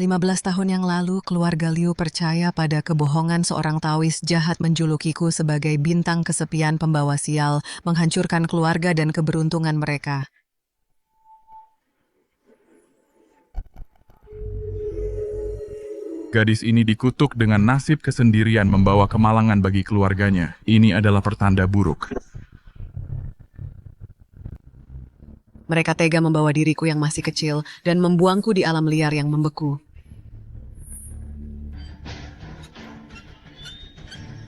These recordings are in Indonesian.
15 tahun yang lalu, keluarga Liu percaya pada kebohongan seorang Taois jahat menjulukiku sebagai bintang kesepian pembawa sial, menghancurkan keluarga dan keberuntungan mereka. Gadis ini dikutuk dengan nasib kesendirian membawa kemalangan bagi keluarganya. Ini adalah pertanda buruk. Mereka tega membawa diriku yang masih kecil dan membuangku di alam liar yang membeku.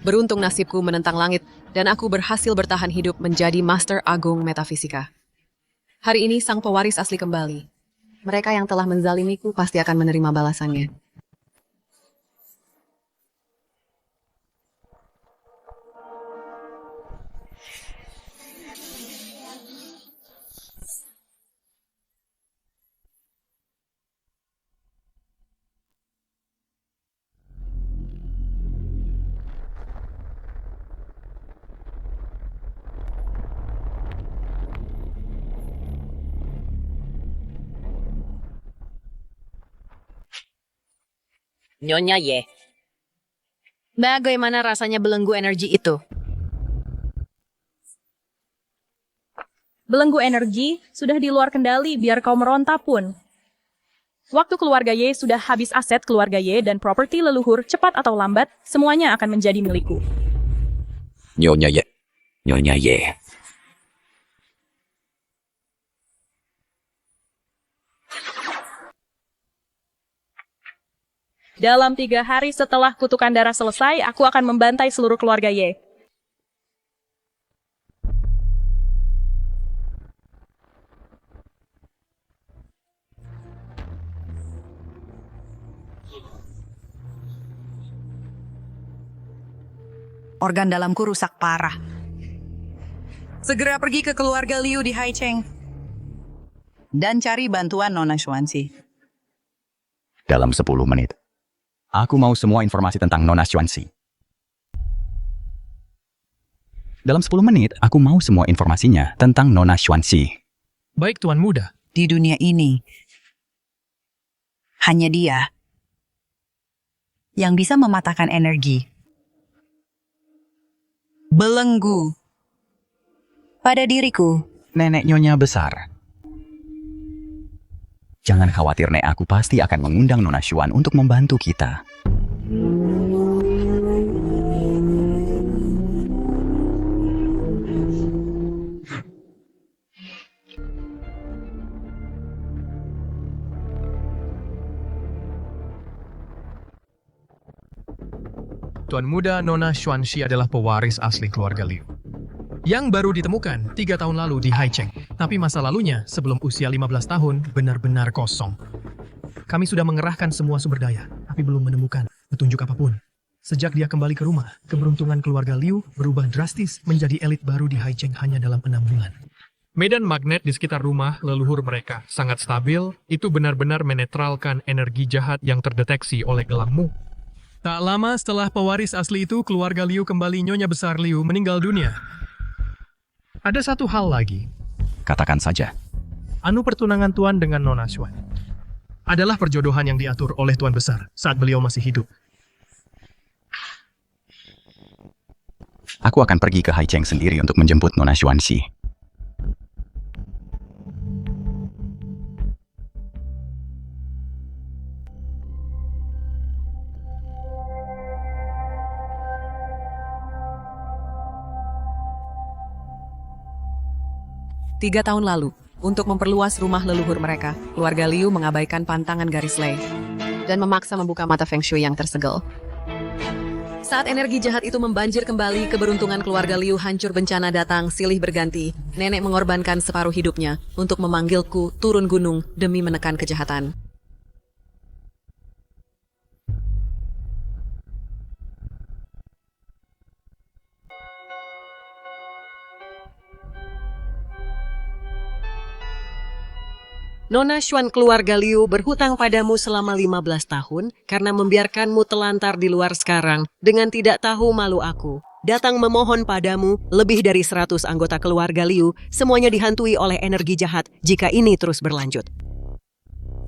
Beruntung nasibku menentang langit, dan aku berhasil bertahan hidup menjadi Master Agung Metafisika. Hari ini sang pewaris asli kembali. Mereka yang telah menzalimiku pasti akan menerima balasannya. Nyonya Ye. Bagaimana rasanya belenggu energi itu? Belenggu energi sudah di luar kendali biar kau meronta pun. Waktu keluarga Ye sudah habis aset keluarga Ye dan properti leluhur, cepat atau lambat, semuanya akan menjadi milikku. Nyonya Ye. Nyonya Ye. Dalam 3 hari setelah kutukan darah selesai, aku akan membantai seluruh keluarga Ye. Organ dalamku rusak parah. Segera pergi ke keluarga Liu di Haicheng. Dan cari bantuan Nona Xuanxi. Dalam 10 menit. Aku mau semua informasi tentang Nona Xuanxi. Dalam 10 menit, aku mau semua informasinya tentang Nona Xuanxi. Baik, Tuan Muda. Di dunia ini, hanya dia yang bisa mematahkan energi. Belenggu pada diriku. Nenek Nyonya besar. Jangan khawatir, Nek. Aku pasti akan mengundang Nona Xuan untuk membantu kita. Tuan Muda Nona Xuanxi adalah pewaris asli keluarga Liu. Yang baru ditemukan 3 tahun lalu di Haicheng. Tapi masa lalunya sebelum usia 15 tahun benar-benar kosong. Kami sudah mengerahkan semua sumber daya, tapi belum menemukan petunjuk apapun. Sejak dia kembali ke rumah, keberuntungan keluarga Liu berubah drastis menjadi elit baru di Haicheng hanya dalam 6 bulan. Medan magnet di sekitar rumah leluhur mereka sangat stabil, itu benar-benar menetralkan energi jahat yang terdeteksi oleh gelangmu. Tak lama setelah pewaris asli itu, keluarga Liu kembali Nyonya Besar Liu meninggal dunia. Ada satu hal lagi. Katakan saja. Anu pertunangan Tuan dengan Nona Xuan adalah perjodohan yang diatur oleh Tuan Besar saat beliau masih hidup. Aku akan pergi ke Haicheng sendiri untuk menjemput Nona Xuanxi. Tiga tahun lalu, untuk memperluas rumah leluhur mereka, keluarga Liu mengabaikan pantangan garis lei dan memaksa membuka mata Feng Shui yang tersegel. Saat energi jahat itu membanjir kembali, keberuntungan keluarga Liu hancur, bencana datang, silih berganti. Nenek mengorbankan separuh hidupnya untuk memanggilku turun gunung demi menekan kejahatan. Nona Xuan keluarga Liu berhutang padamu selama 15 tahun karena membiarkanmu telantar di luar sekarang dengan tidak tahu malu aku. Datang memohon padamu, lebih dari 100 anggota keluarga Liu, semuanya dihantui oleh energi jahat jika ini terus berlanjut.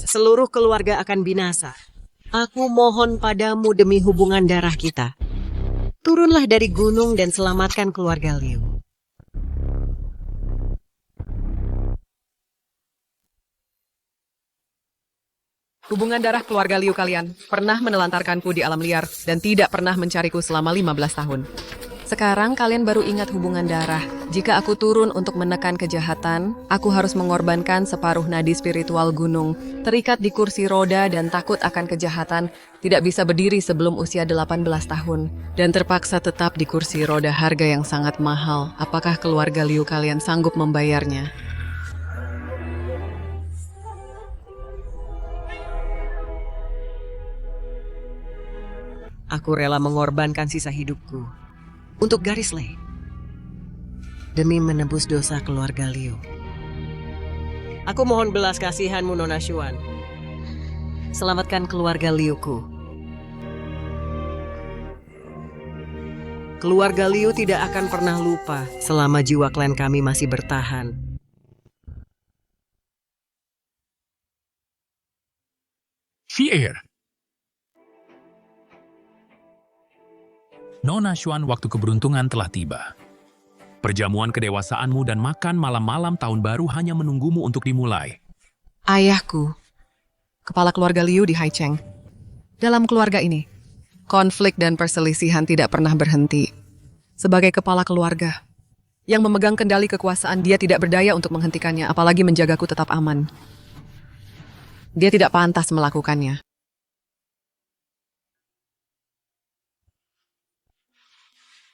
Seluruh keluarga akan binasa. Aku mohon padamu demi hubungan darah kita. Turunlah dari gunung dan selamatkan keluarga Liu. Hubungan darah keluarga Liu kalian pernah menelantarkanku di alam liar dan tidak pernah mencariku selama 15 tahun. Sekarang kalian baru ingat hubungan darah. Jika aku turun untuk menekan kejahatan, aku harus mengorbankan separuh nadi spiritual gunung, terikat di kursi roda dan takut akan kejahatan, tidak bisa berdiri sebelum usia 18 tahun, dan terpaksa tetap di kursi roda harga yang sangat mahal. Apakah keluarga Liu kalian sanggup membayarnya? Aku rela mengorbankan sisa hidupku untuk garis Lei demi menebus dosa keluarga Liu. Aku mohon belas kasihanmu, Nona Xuan. Selamatkan keluarga Liuku. Keluarga Liu tidak akan pernah lupa selama jiwa klan kami masih bertahan. Syair. Nona Xuan, waktu keberuntungan telah tiba. Perjamuan kedewasaanmu dan makan malam-malam tahun baru hanya menunggumu untuk dimulai. Ayahku, kepala keluarga Liu di Haicheng. Dalam keluarga ini, konflik dan perselisihan tidak pernah berhenti. Sebagai kepala keluarga yang memegang kendali kekuasaan, dia tidak berdaya untuk menghentikannya, apalagi menjagaku tetap aman. Dia tidak pantas melakukannya.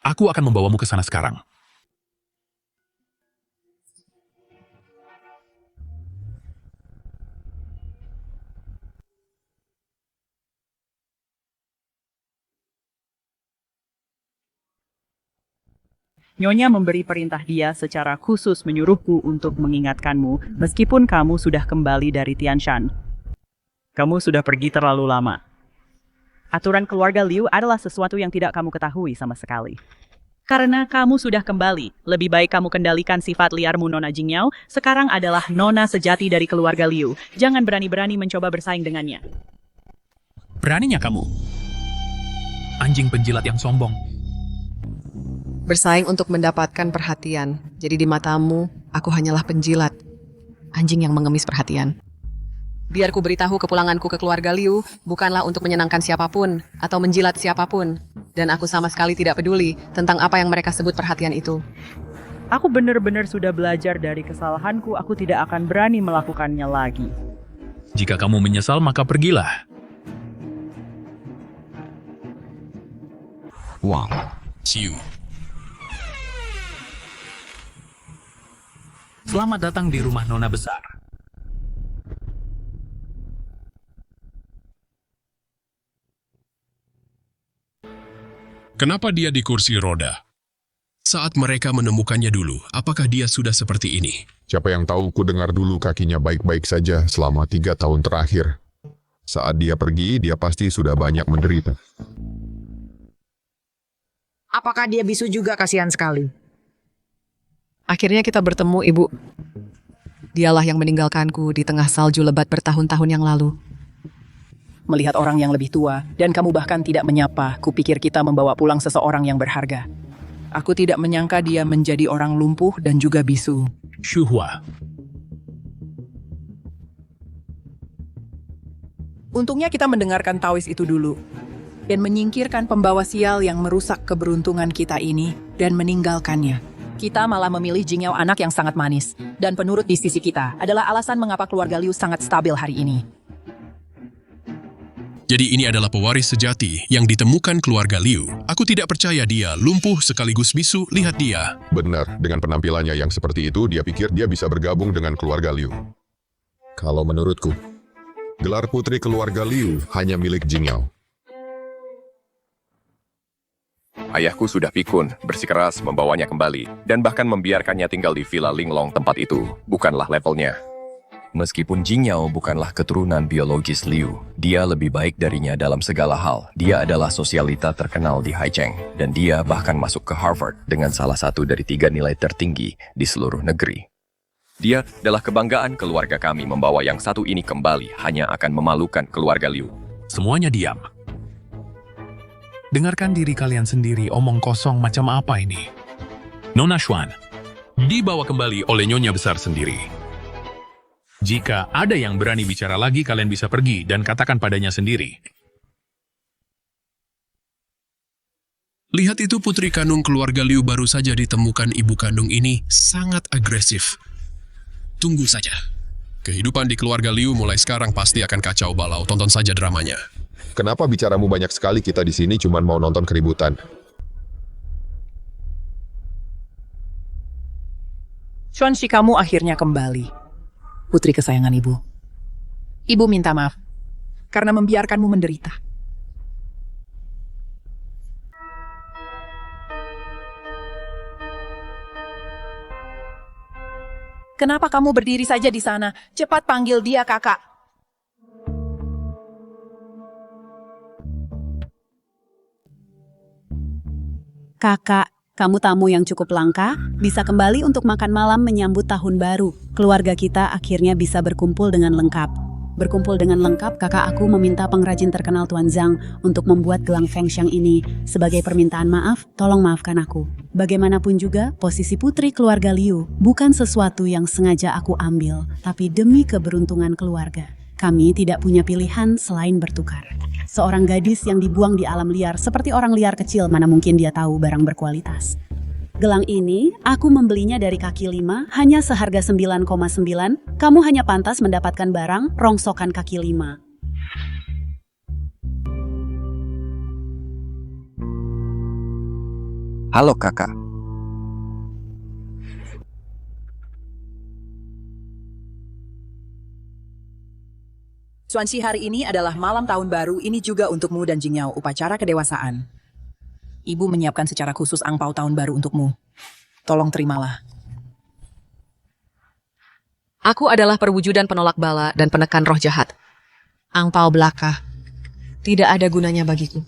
Aku akan membawamu ke sana sekarang. Nyonya memberi perintah dia secara khusus menyuruhku untuk mengingatkanmu meskipun kamu sudah kembali dari Tianshan. Kamu sudah pergi terlalu lama. Aturan keluarga Liu adalah sesuatu yang tidak kamu ketahui sama sekali. Karena kamu sudah kembali, lebih baik kamu kendalikan sifat liarmu, Nona Jingyao. Sekarang adalah nona sejati dari keluarga Liu. Jangan berani-berani mencoba bersaing dengannya. Beraninya kamu? Anjing penjilat yang sombong. Bersaing untuk mendapatkan perhatian. Jadi di matamu, aku hanyalah penjilat. Anjing yang mengemis perhatian. Biar ku beritahu kepulanganku ke keluarga Liu bukanlah untuk menyenangkan siapapun atau menjilat siapapun. Dan aku sama sekali tidak peduli tentang apa yang mereka sebut perhatian itu. Aku benar-benar sudah belajar dari kesalahanku, aku tidak akan berani melakukannya lagi. Jika kamu menyesal, maka pergilah. Wang. Xiu. Selamat datang di rumah Nona Besar. Kenapa dia di kursi roda? Saat mereka menemukannya dulu, apakah dia sudah seperti ini? Siapa yang tahu, ku dengar dulu kakinya baik-baik saja selama 3 tahun terakhir. Saat dia pergi, dia pasti sudah banyak menderita. Apakah dia bisu juga? Kasihan sekali. Akhirnya kita bertemu, Ibu. Dialah yang meninggalkanku di tengah salju lebat bertahun-tahun yang lalu. Melihat orang yang lebih tua, dan kamu bahkan tidak menyapa, kupikir kita membawa pulang seseorang yang berharga. Aku tidak menyangka dia menjadi orang lumpuh dan juga bisu. Shuhua. Untungnya kita mendengarkan Taois itu dulu, dan menyingkirkan pembawa sial yang merusak keberuntungan kita ini, dan meninggalkannya. Kita malah memilih Jingyao, anak yang sangat manis, dan penurut di sisi kita, adalah alasan mengapa keluarga Liu sangat stabil hari ini. Jadi ini adalah pewaris sejati yang ditemukan keluarga Liu. Aku tidak percaya dia lumpuh sekaligus bisu, lihat dia. Benar, dengan penampilannya yang seperti itu, dia pikir dia bisa bergabung dengan keluarga Liu. Kalau menurutku, gelar putri keluarga Liu hanya milik Jingyao. Ayahku sudah pikun, bersikeras membawanya kembali, dan bahkan membiarkannya tinggal di Villa Linglong. Tempat itu bukanlah levelnya. Meskipun Jingyao bukanlah keturunan biologis Liu, dia lebih baik darinya dalam segala hal. Dia adalah sosialita terkenal di Haicheng, dan dia bahkan masuk ke Harvard dengan salah satu dari 3 nilai tertinggi di seluruh negeri. Dia adalah kebanggaan keluarga kami. Membawa yang satu ini kembali hanya akan memalukan keluarga Liu. semuanya diam. Dengarkan diri kalian sendiri, omong kosong macam apa ini? Nona Xuan dibawa kembali oleh nyonya besar sendiri. Jika ada yang berani bicara lagi, kalian bisa pergi dan katakan padanya sendiri. Lihat itu, putri kandung keluarga Liu baru saja ditemukan ibu kandung ini sangat agresif. Tunggu saja. Kehidupan di keluarga Liu mulai sekarang pasti akan kacau balau. Tonton saja dramanya. Kenapa bicaramu banyak sekali, kita di sini cuma mau nonton keributan? Xuanxi, kamu akhirnya kembali. Putri kesayangan ibu. Ibu minta maaf karena membiarkanmu menderita. Kenapa kamu berdiri saja di sana? Cepat panggil dia, kakak. Kakak, kamu tamu yang cukup langka, bisa kembali untuk makan malam menyambut tahun baru. Keluarga kita akhirnya bisa berkumpul dengan lengkap. Berkumpul dengan lengkap, kakak aku meminta pengrajin terkenal Tuan Zhang untuk membuat gelang Fengxiang ini. Sebagai permintaan maaf, tolong maafkan aku. Bagaimanapun juga, posisi putri keluarga Liu bukan sesuatu yang sengaja aku ambil, tapi demi keberuntungan keluarga. Kami tidak punya pilihan selain bertukar. Seorang gadis yang dibuang di alam liar seperti orang liar kecil, mana mungkin dia tahu barang berkualitas. Gelang ini, aku membelinya dari kaki 5, hanya seharga 9,9. Kamu hanya pantas mendapatkan barang rongsokan kaki 5. Halo kakak. Xuanxi, hari ini adalah malam tahun baru, ini juga untukmu dan Jingyao, upacara kedewasaan. Ibu menyiapkan secara khusus angpau tahun baru untukmu. Tolong terimalah. Aku adalah perwujudan penolak bala dan penekan roh jahat. Angpau belaka tidak ada gunanya bagiku.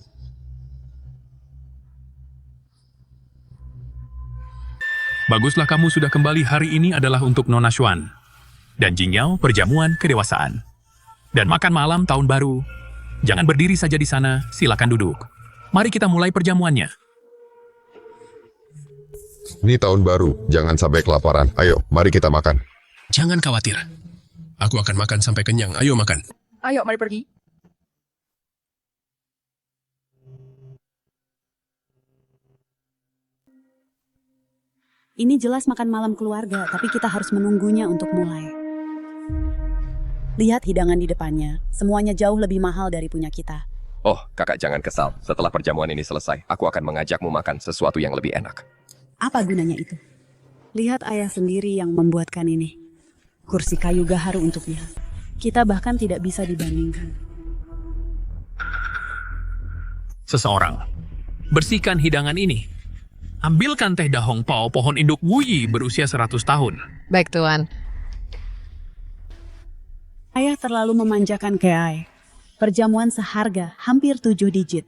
Baguslah kamu sudah kembali. Hari ini adalah untuk Nona Xuan dan Jingyao perjamuan kedewasaan. Dan makan malam tahun baru. Jangan berdiri saja di sana, silakan duduk. Mari kita mulai perjamuannya. Ini tahun baru, jangan sampai kelaparan. Ayo, mari kita makan. Jangan khawatir. Aku akan makan sampai kenyang. Ayo makan. Ayo, mari pergi. Ini jelas makan malam keluarga, tapi kita harus menunggunya untuk mulai. Lihat hidangan di depannya, semuanya jauh lebih mahal dari punya kita. Oh, kakak jangan kesal. Setelah perjamuan ini selesai, aku akan mengajakmu makan sesuatu yang lebih enak. Apa gunanya itu? Lihat ayah sendiri yang membuatkan ini. Kursi kayu gaharu untuknya. Kita bahkan tidak bisa dibandingkan. Seseorang, bersihkan hidangan ini. Ambilkan teh dahong pao pohon induk wuyi berusia 100 tahun. Baik, Tuan. Ayah terlalu memanjakan Keai. Perjamuan seharga hampir 7 digit.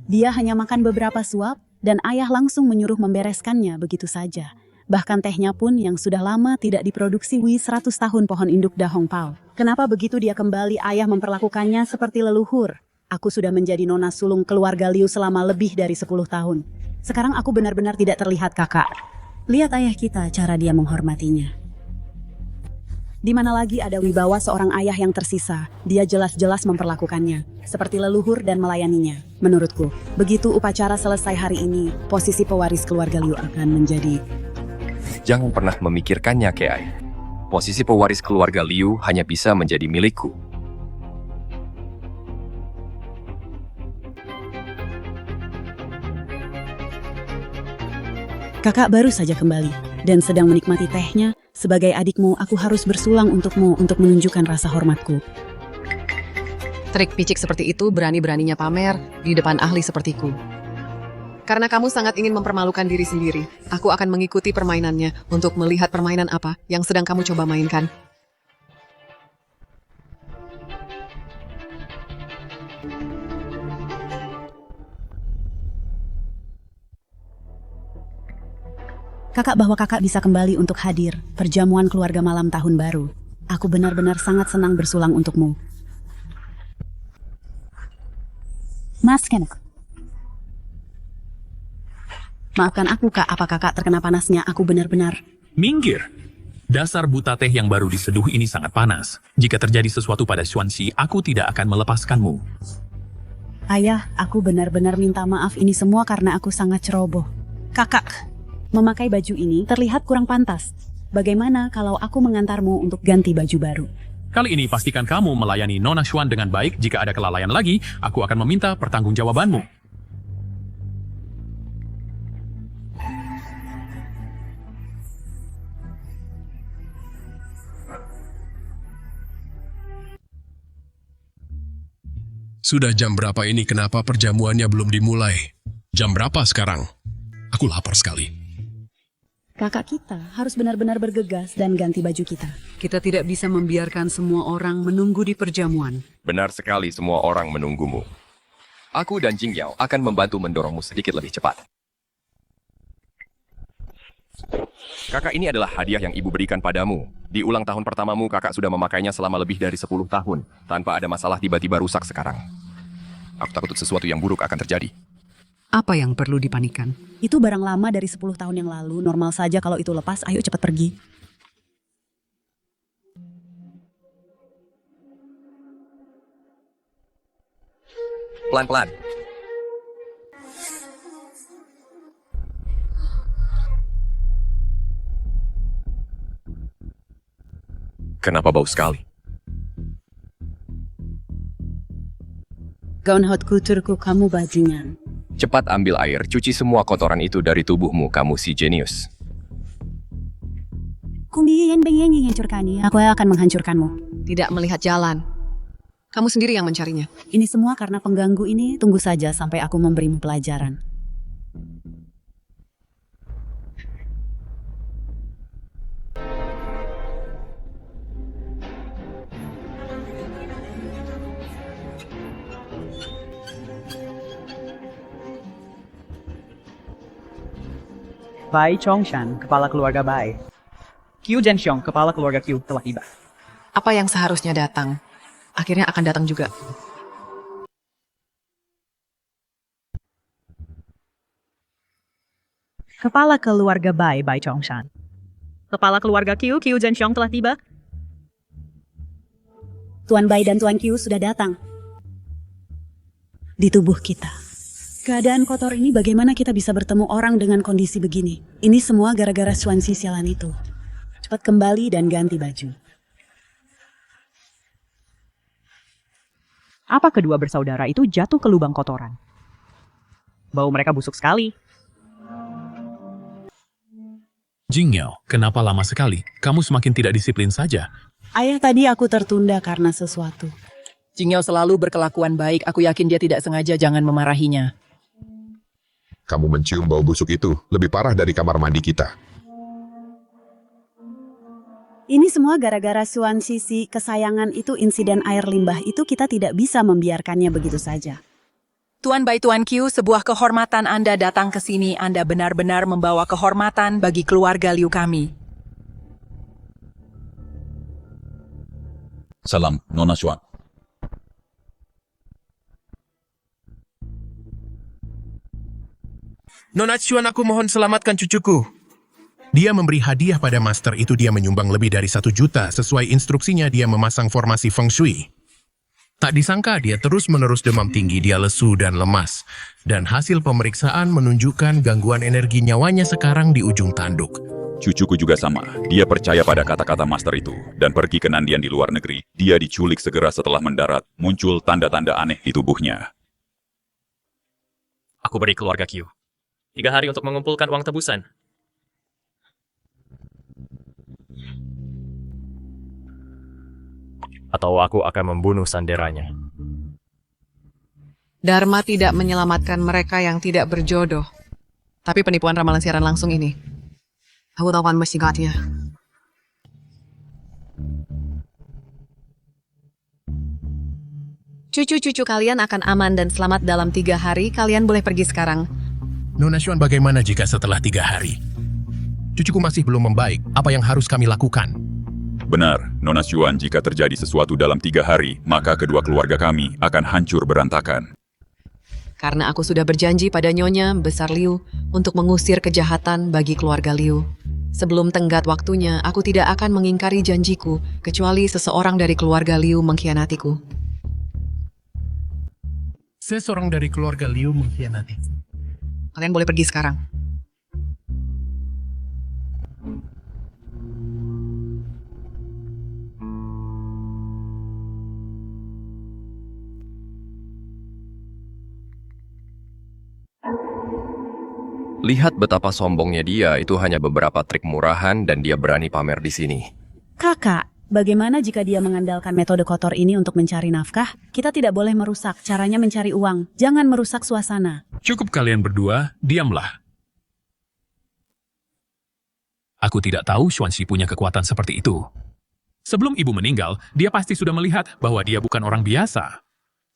Dia hanya makan beberapa suap, dan ayah langsung menyuruh membereskannya begitu saja. Bahkan tehnya pun yang sudah lama tidak diproduksi Wi 100 tahun pohon induk dahong pao. Kenapa begitu dia kembali ayah memperlakukannya seperti leluhur? Aku sudah menjadi nona sulung keluarga Liu selama lebih dari 10 tahun. Sekarang aku benar-benar tidak terlihat kakak. Lihat ayah kita, cara dia menghormatinya. Di mana lagi ada wibawa seorang ayah yang tersisa, dia jelas-jelas memperlakukannya seperti leluhur dan melayaninya. Menurutku, begitu upacara selesai hari ini, posisi pewaris keluarga Liu akan menjadi... Jangan pernah memikirkannya, Keai. Posisi pewaris keluarga Liu hanya bisa menjadi milikku. Kakak baru saja kembali dan sedang menikmati tehnya. Sebagai adikmu, aku harus bersulang untukmu untuk menunjukkan rasa hormatku. Trik picik seperti itu berani-beraninya pamer di depan ahli sepertiku. Karena kamu sangat ingin mempermalukan diri sendiri, aku akan mengikuti permainannya untuk melihat permainan apa yang sedang kamu coba mainkan. Kakak bahwa kakak bisa kembali untuk hadir perjamuan keluarga malam tahun baru. Aku benar-benar sangat senang bersulang untukmu. Maafkan aku. Maafkan aku, Kak. Apa Kakak terkena panasnya? Aku benar-benar... Minggir! Dasar buta teh yang baru diseduh ini sangat panas. Jika terjadi sesuatu pada Xuanxi, aku tidak akan melepaskanmu. Ayah, aku benar-benar minta maaf, ini semua karena aku sangat ceroboh. Kakak, memakai baju ini terlihat kurang pantas. Bagaimana kalau aku mengantarmu untuk ganti baju baru? Kali ini pastikan kamu melayani Nona Xuan dengan baik. Jika ada kelalaian lagi, aku akan meminta pertanggungjawabanmu. Sudah jam berapa ini? Kenapa perjamuannya belum dimulai? Jam berapa sekarang? Aku lapar sekali. Kakak kita harus benar-benar bergegas dan ganti baju kita. Kita tidak bisa membiarkan semua orang menunggu di perjamuan. Benar sekali semua orang menunggumu. Aku dan Jingyao akan membantu mendorongmu sedikit lebih cepat. Kakak, ini adalah hadiah yang ibu berikan padamu. Di ulang tahun pertamamu, kakak sudah memakainya selama lebih dari 10 tahun. Tanpa ada masalah, tiba-tiba rusak sekarang. Aku takut sesuatu yang buruk akan terjadi. Apa yang perlu dipanikan? Itu barang lama dari 10 tahun yang lalu. Normal saja kalau itu lepas. Ayo cepat pergi. Pelan-pelan. Kenapa bau sekali? Gaun hot coutureku, kamu bajingan. Cepat ambil air, cuci semua kotoran itu dari tubuhmu, kamu si jenius. Kung ingin menghancurkannya, aku akan menghancurkanmu. Tidak melihat jalan. Kamu sendiri yang mencarinya. Ini semua karena pengganggu ini. Tunggu saja sampai aku memberimu pelajaran. Bai Chongshan, kepala keluarga Bai. Qiu Zhenxiong, kepala keluarga Qiu, telah tiba. Apa yang seharusnya datang, akhirnya akan datang juga. Kepala keluarga Bai Chongshan. Kepala keluarga Qiu Zhenxiong telah tiba. Tuan Bai dan Tuan Qiu sudah datang. Di tubuh kita. Keadaan kotor ini, bagaimana kita bisa bertemu orang dengan kondisi begini? Ini semua gara-gara Xuanxi sialan itu. Cepat kembali dan ganti baju. Apa kedua bersaudara itu jatuh ke lubang kotoran? Bau mereka busuk sekali. Jingyao, kenapa lama sekali? Kamu semakin tidak disiplin saja. Ayah, tadi aku tertunda karena sesuatu. Jingyao selalu berkelakuan baik. Aku yakin dia tidak sengaja, jangan memarahinya. Kamu mencium bau busuk itu, lebih parah dari kamar mandi kita. Ini semua gara-gara Xuanxi si kesayangan itu, insiden air limbah itu kita tidak bisa membiarkannya begitu saja. Tuan Bai, Tuan Qiu, sebuah kehormatan Anda datang ke sini. Anda benar-benar membawa kehormatan bagi keluarga Liu kami. Salam, Nona Xuan. Nona Xuan, aku mohon selamatkan cucuku. Dia memberi hadiah pada master itu, dia menyumbang lebih dari 1 juta. Sesuai instruksinya, dia memasang formasi Feng Shui. Tak disangka dia terus-menerus demam tinggi, dia lesu dan lemas. Dan hasil pemeriksaan menunjukkan gangguan energi nyawanya sekarang di ujung tanduk. Cucuku juga sama. Dia percaya pada kata-kata master itu dan pergi ke Nandian di luar negeri. Dia diculik segera setelah mendarat. Muncul tanda-tanda aneh di tubuhnya. Aku beri keluarga Qiu 3 hari untuk mengumpulkan uang tebusan. Atau aku akan membunuh sanderanya. Dharma tidak menyelamatkan mereka yang tidak berjodoh. Tapi penipuan ramalan siaran langsung ini, aku tahu kan mesti ya. Cucu-cucu kalian akan aman dan selamat dalam 3 hari. Kalian boleh pergi sekarang. Nona Xuan, bagaimana jika setelah 3 hari? Cucuku masih belum membaik. Apa yang harus kami lakukan? Benar, Nona Xuan, jika terjadi sesuatu dalam 3 hari, maka kedua keluarga kami akan hancur berantakan. karena aku sudah berjanji pada Nyonya Besar Liu untuk mengusir kejahatan bagi keluarga Liu. Sebelum tenggat waktunya, aku tidak akan mengingkari janjiku, kecuali seseorang dari keluarga Liu mengkhianatiku. Seseorang dari keluarga Liu mengkhianati. Kalian boleh pergi sekarang. Lihat betapa sombongnya dia, itu hanya beberapa trik murahan dan dia berani pamer di sini. Kakak, bagaimana jika dia mengandalkan metode kotor ini untuk mencari nafkah? Kita tidak boleh merusak caranya mencari uang. Jangan merusak suasana. Cukup kalian berdua, diamlah. Aku tidak tahu Xuanxi punya kekuatan seperti itu. Sebelum ibu meninggal, dia pasti sudah melihat bahwa dia bukan orang biasa.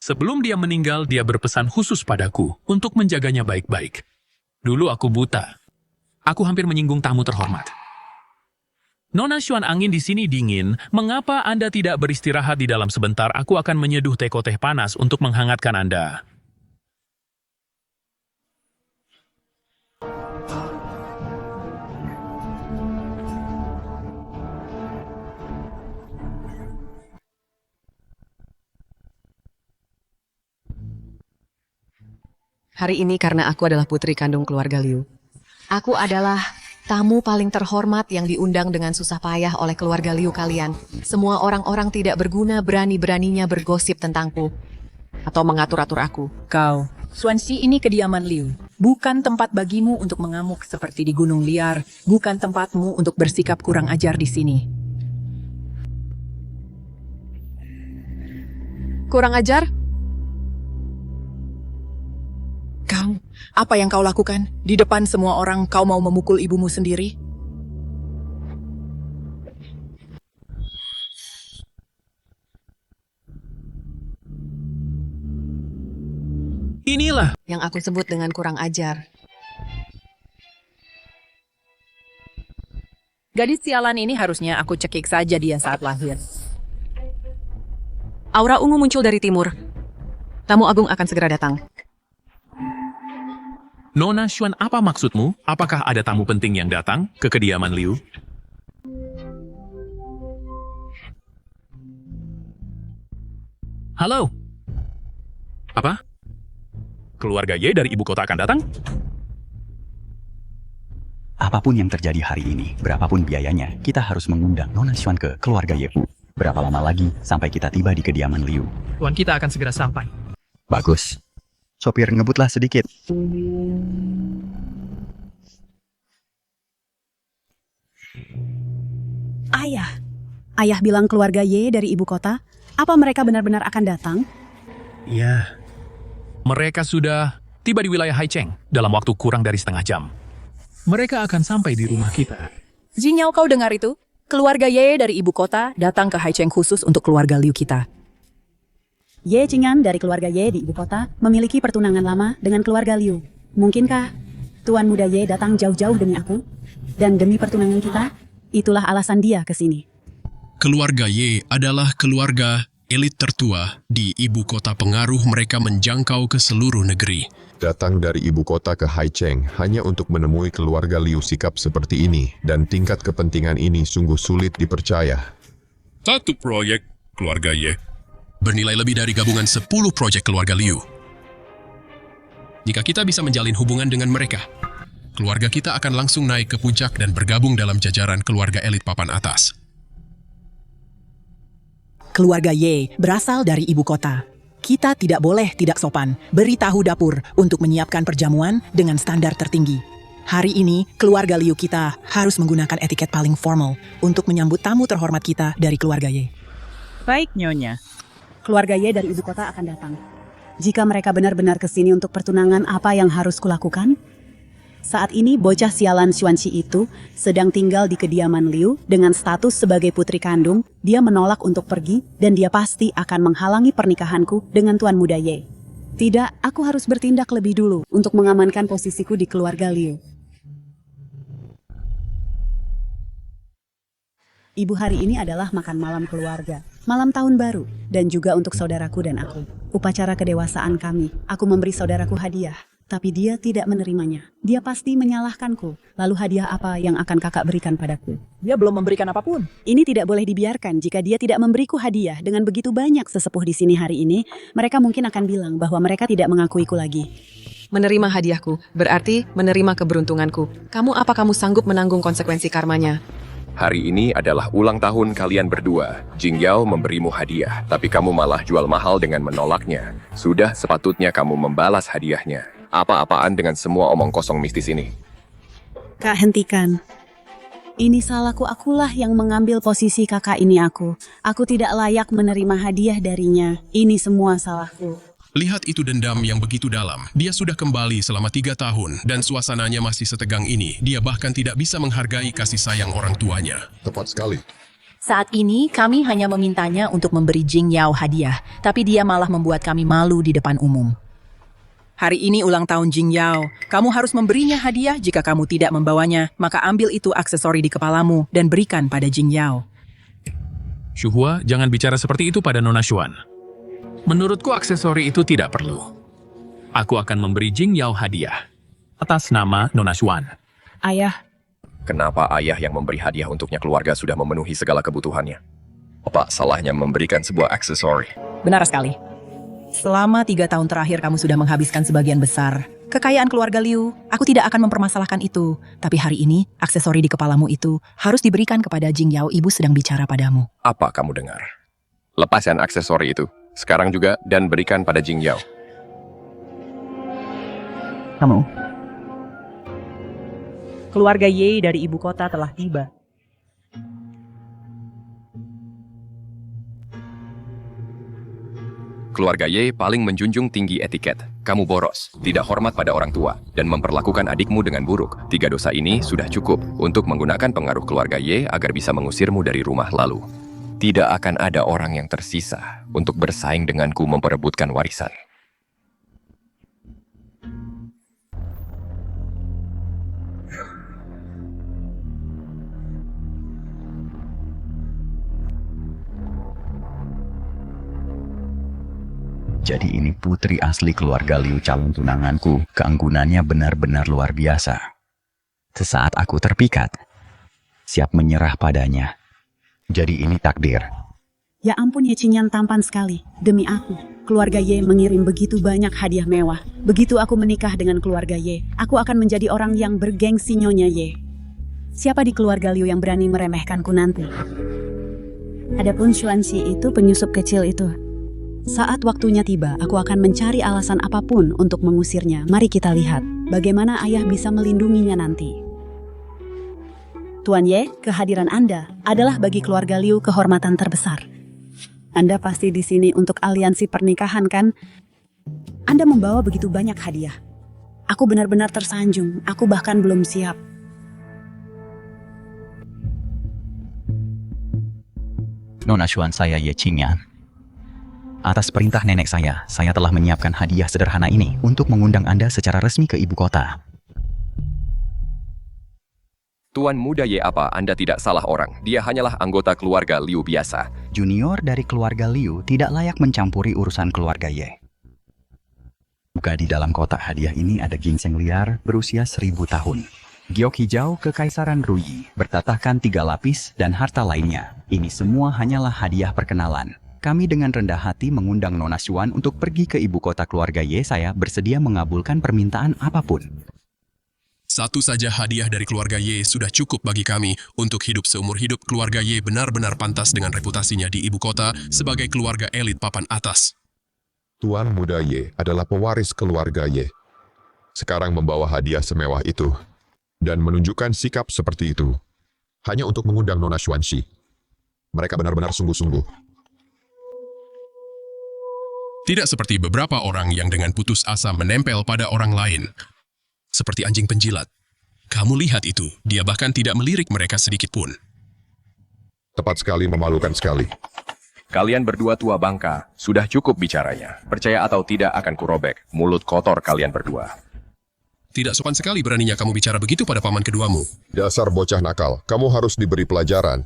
Sebelum dia meninggal, dia berpesan khusus padaku untuk menjaganya baik-baik. Dulu aku buta. Aku hampir menyinggung tamu terhormat. Nona Xuan, angin di sini dingin. Mengapa Anda tidak beristirahat di dalam sebentar? Aku akan menyeduh teko teh panas untuk menghangatkan Anda. Hari ini karena aku adalah putri kandung keluarga Liu. Aku adalah tamu paling terhormat yang diundang dengan susah payah oleh keluarga Liu kalian. Semua orang-orang tidak berguna berani-beraninya bergosip tentangku atau mengatur-atur aku. Kau, Xuanxi ini kediaman Liu. Bukan tempat bagimu untuk mengamuk seperti di gunung liar. Bukan tempatmu untuk bersikap kurang ajar di sini. Kurang ajar? Kau, apa yang kau lakukan? Di depan semua orang kau mau memukul ibumu sendiri? Inilah yang aku sebut dengan kurang ajar. Gadis sialan ini harusnya aku cekik saja dia saat lahir. Aura ungu muncul dari timur. Tamu agung akan segera datang. Nona Xuan, apa maksudmu? Apakah ada tamu penting yang datang ke kediaman Liu? Halo? Apa? Keluarga Ye dari ibu kota akan datang? Apapun yang terjadi hari ini, berapapun biayanya, kita harus mengundang Nona Xuan ke keluarga Ye. Berapa lama lagi sampai kita tiba di kediaman Liu? Tuan kita akan segera sampai. Bagus. Sopir, ngebutlah sedikit. Ayah bilang keluarga Ye dari ibu kota. Apa mereka benar-benar akan datang? Iya. Mereka sudah tiba di wilayah Haicheng dalam waktu kurang dari setengah jam. Mereka akan sampai di rumah kita. Jinyao, kau dengar itu? Keluarga Ye dari ibu kota datang ke Haicheng khusus untuk keluarga Liu kita. Ye Qing'an dari keluarga Ye di ibu kota memiliki pertunangan lama dengan keluarga Liu. Mungkinkah Tuan Muda Ye datang jauh-jauh demi aku? Dan demi pertunangan kita? Itulah alasan dia ke sini. Keluarga Ye adalah keluarga elit tertua di ibu kota. Pengaruh mereka menjangkau ke seluruh negeri. Datang dari ibu kota ke Haicheng hanya untuk menemui keluarga Liu, sikap seperti ini dan tingkat kepentingan ini sungguh sulit dipercaya. Satu proyek keluarga Ye bernilai lebih dari gabungan 10 proyek keluarga Liu. Jika kita bisa menjalin hubungan dengan mereka, keluarga kita akan langsung naik ke puncak dan bergabung dalam jajaran keluarga elit papan atas. Keluarga Ye berasal dari ibu kota. Kita tidak boleh tidak sopan. Beritahu dapur untuk menyiapkan perjamuan dengan standar tertinggi. Hari ini, keluarga Liu kita harus menggunakan etiket paling formal untuk menyambut tamu terhormat kita dari keluarga Ye. Baik, Nyonya. Keluarga Ye dari ibu kota akan datang. Jika mereka benar-benar ke sini untuk pertunangan, apa yang harus kulakukan? Saat ini, bocah sialan Xuanxi itu sedang tinggal di kediaman Liu dengan status sebagai putri kandung. Dia menolak untuk pergi dan dia pasti akan menghalangi pernikahanku dengan Tuan Muda Ye. Tidak, aku harus bertindak lebih dulu untuk mengamankan posisiku di keluarga Liu. Ibu hari ini adalah makan malam keluarga. malam tahun baru, dan juga untuk saudaraku dan aku. Upacara kedewasaan kami, aku memberi saudaraku hadiah, tapi dia tidak menerimanya. Dia pasti menyalahkanku. Lalu hadiah apa yang akan kakak berikan padaku? Dia belum memberikan apapun. Ini tidak boleh dibiarkan. Jika dia tidak memberiku hadiah dengan begitu banyak sesepuh di sini hari ini, mereka mungkin akan bilang bahwa mereka tidak mengakuiku lagi. Menerima hadiahku, berarti menerima keberuntunganku. Apa kamu sanggup menanggung konsekuensi karmanya? Hari ini adalah ulang tahun kalian berdua. Jingyao memberimu hadiah, tapi kamu malah jual mahal dengan menolaknya. Sudah sepatutnya kamu membalas hadiahnya. Apa-apaan dengan semua omong kosong mistis ini? Kak, hentikan. Ini salahku, akulah yang mengambil posisi kakak ini aku. Aku tidak layak menerima hadiah darinya. Ini semua salahku. Lihat itu dendam yang begitu dalam. Dia sudah kembali selama 3 tahun dan suasananya masih setegang ini. Dia bahkan tidak bisa menghargai kasih sayang orang tuanya. Tepat sekali. Saat ini kami hanya memintanya untuk memberi Jingyao hadiah, tapi dia malah membuat kami malu di depan umum. Hari ini ulang tahun Jingyao. Kamu harus memberinya hadiah. Jika kamu tidak membawanya, maka ambil itu aksesori di kepalamu dan berikan pada Jingyao. Shuhua, jangan bicara seperti itu pada Nona Xuan. Menurutku aksesori itu tidak perlu. Aku akan memberi Jingyao hadiah atas nama Nona Xuan. Ayah. Kenapa ayah yang memberi hadiah untuknya keluarga sudah memenuhi segala kebutuhannya? Apa salahnya memberikan sebuah aksesori? Benar sekali. Selama 3 tahun terakhir kamu sudah menghabiskan sebagian besar kekayaan keluarga Liu. Aku tidak akan mempermasalahkan itu. Tapi hari ini, aksesori di kepalamu itu harus diberikan kepada Jingyao. Ibu sedang bicara padamu. Apa kamu dengar? Lepaskan aksesori itu sekarang juga dan berikan pada Jingyao. Kamu. Keluarga Ye dari ibu kota telah tiba. Keluarga Ye paling menjunjung tinggi etiket. Kamu boros, tidak hormat pada orang tua, dan memperlakukan adikmu dengan buruk. 3 dosa ini sudah cukup untuk menggunakan pengaruh keluarga Ye agar bisa mengusirmu dari rumah lalu. Tidak akan ada orang yang tersisa untuk bersaing denganku memperebutkan warisan. Jadi ini putri asli keluarga Liu, calon tunanganku. Keanggunannya benar-benar luar biasa. Sesaat aku terpikat, siap menyerah padanya. Jadi ini takdir. Ya ampun, Ye Qingyan tampan sekali. Demi aku, keluarga Ye mengirim begitu banyak hadiah mewah. Begitu aku menikah dengan keluarga Ye, aku akan menjadi orang yang bergengsi, Nyonya Ye. Siapa di keluarga Liu yang berani meremehkanku nanti? Adapun Xuanxi itu penyusup kecil itu. Saat waktunya tiba, aku akan mencari alasan apapun untuk mengusirnya. Mari kita lihat bagaimana ayah bisa melindunginya nanti. Tuan Ye, kehadiran Anda adalah bagi keluarga Liu kehormatan terbesar. Anda pasti di sini untuk aliansi pernikahan, kan? Anda membawa begitu banyak hadiah. Aku benar-benar tersanjung. Aku bahkan belum siap. Nona Xuan, saya Ye Qingyan. Atas perintah nenek saya telah menyiapkan hadiah sederhana ini untuk mengundang Anda secara resmi ke ibu kota. Tuan muda Ye apa, Anda tidak salah orang. Dia hanyalah anggota keluarga Liu biasa. Junior dari keluarga Liu tidak layak mencampuri urusan keluarga Ye. Juga di dalam kotak hadiah ini ada ginseng liar berusia 1000 tahun. Giok hijau kekaisaran Ruyi, bertatahkan 3 lapis, dan harta lainnya. Ini semua hanyalah hadiah perkenalan. Kami dengan rendah hati mengundang Nona Xuan untuk pergi ke ibu kota keluarga Ye. Saya bersedia mengabulkan permintaan apapun. Satu saja hadiah dari keluarga Ye sudah cukup bagi kami untuk hidup seumur hidup. Keluarga Ye benar-benar pantas dengan reputasinya di ibu kota sebagai keluarga elit papan atas. Tuan muda Ye adalah pewaris keluarga Ye. Sekarang membawa hadiah semewah itu dan menunjukkan sikap seperti itu hanya untuk mengundang Nona Xuanxi. Mereka benar-benar sungguh-sungguh. Tidak seperti beberapa orang yang dengan putus asa menempel pada orang lain. Seperti anjing penjilat. Kamu lihat itu, dia bahkan tidak melirik mereka sedikit pun. Tepat sekali, memalukan sekali. Kalian berdua tua bangka, sudah cukup bicaranya. Percaya atau tidak akan kurobek mulut kotor kalian berdua. Tidak sopan sekali beraninya kamu bicara begitu pada paman keduamu. Dasar bocah nakal, kamu harus diberi pelajaran.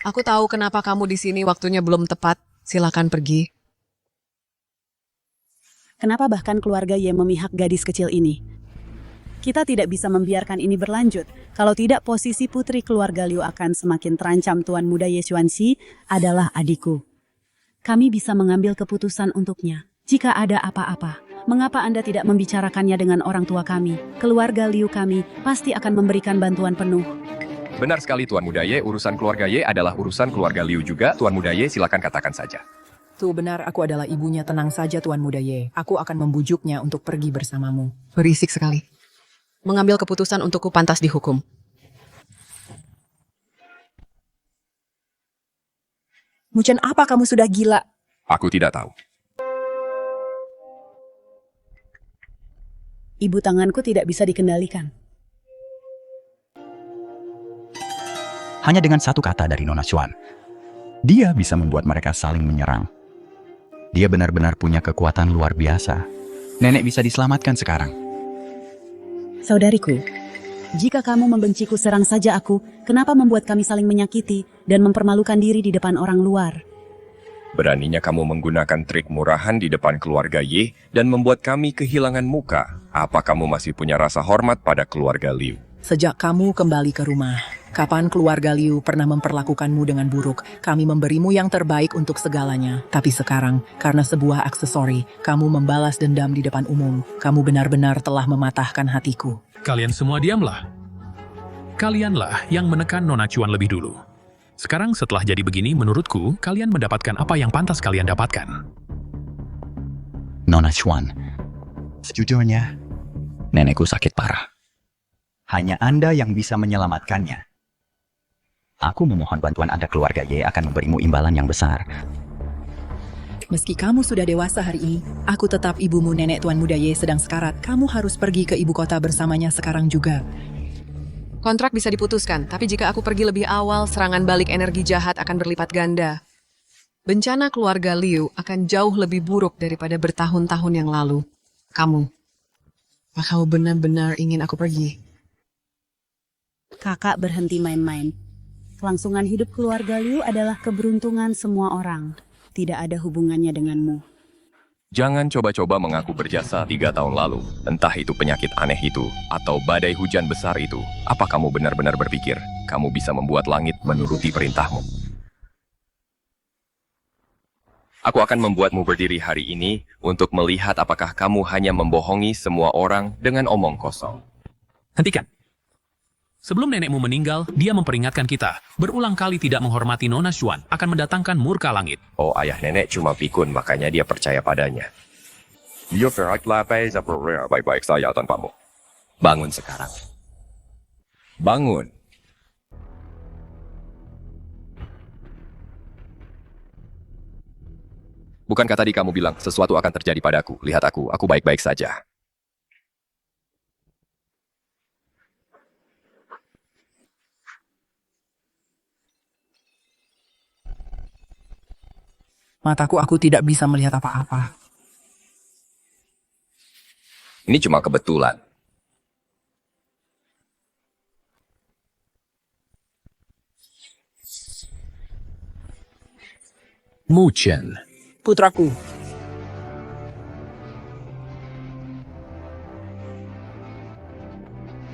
Aku tahu kenapa kamu di sini, waktunya belum tepat. Silakan pergi. Kenapa bahkan keluarga Ye memihak gadis kecil ini? Kita tidak bisa membiarkan ini berlanjut. Kalau tidak, posisi putri keluarga Liu akan semakin terancam. Tuan muda Ye Xuanxi adalah adikku. Kami bisa mengambil keputusan untuknya. Jika ada apa-apa, mengapa Anda tidak membicarakannya dengan orang tua kami? Keluarga Liu kami pasti akan memberikan bantuan penuh. Benar sekali Tuan Muda Ye, urusan keluarga Ye adalah urusan keluarga Liu juga. Tuan Muda Ye, silakan katakan saja. Tuh benar, aku adalah ibunya. Tenang saja Tuan Muda Ye. Aku akan membujuknya untuk pergi bersamamu. Berisik sekali. Mengambil keputusan untukku pantas dihukum. Mucen, apa kamu sudah gila? Aku tidak tahu. Ibu tanganku tidak bisa dikendalikan. Hanya dengan satu kata dari Nona Xuan, dia bisa membuat mereka saling menyerang. Dia benar-benar punya kekuatan luar biasa. Nenek bisa diselamatkan sekarang. Saudariku, jika kamu membenciku, serang saja aku. Kenapa membuat kami saling menyakiti dan mempermalukan diri di depan orang luar? Beraninya kamu menggunakan trik murahan di depan keluarga Ye dan membuat kami kehilangan muka. Apa kamu masih punya rasa hormat pada keluarga Liu? Sejak kamu kembali ke rumah, kapan keluarga Liu pernah memperlakukanmu dengan buruk? Kami memberimu yang terbaik untuk segalanya. Tapi sekarang, karena sebuah aksesori, kamu membalas dendam di depan umum. Kamu benar-benar telah mematahkan hatiku. Kalian semua diamlah. Kalianlah yang menekan Nona Xuan lebih dulu. Sekarang setelah jadi begini, menurutku, kalian mendapatkan apa yang pantas kalian dapatkan. Nona Xuan, sejujurnya, nenekku sakit parah. Hanya Anda yang bisa menyelamatkannya. Aku memohon bantuan Anda, keluarga Ye akan memberimu imbalan yang besar. Meski kamu sudah dewasa hari ini, aku tetap ibumu. Nenek Tuan Muda Ye sedang sekarat. Kamu harus pergi ke ibu kota bersamanya sekarang juga. Kontrak bisa diputuskan, tapi jika aku pergi lebih awal, serangan balik energi jahat akan berlipat ganda. Bencana keluarga Liu akan jauh lebih buruk daripada bertahun-tahun yang lalu. Kamu benar-benar ingin aku pergi? Kakak berhenti main-main. Kelangsungan hidup keluarga Liu adalah keberuntungan semua orang. Tidak ada hubungannya denganmu. Jangan coba-coba mengaku berjasa 3 tahun lalu. Entah itu penyakit aneh itu, atau badai hujan besar itu. Apa kamu benar-benar berpikir kamu bisa membuat langit menuruti perintahmu? Aku akan membuatmu berdiri hari ini untuk melihat apakah kamu hanya membohongi semua orang dengan omong kosong. Hentikan. Sebelum nenekmu meninggal, dia memperingatkan kita, berulang kali tidak menghormati Nona Xuan akan mendatangkan murka langit. Oh, ayah nenek cuma pikun, makanya dia percaya padanya. Dia baik-baik saya tanpamu. Bangun sekarang. Bangun. Bukankah tadi kamu bilang sesuatu akan terjadi padaku? Lihat aku baik-baik saja. Mataku, aku tidak bisa melihat apa-apa. Ini cuma kebetulan. Muchen. Putraku.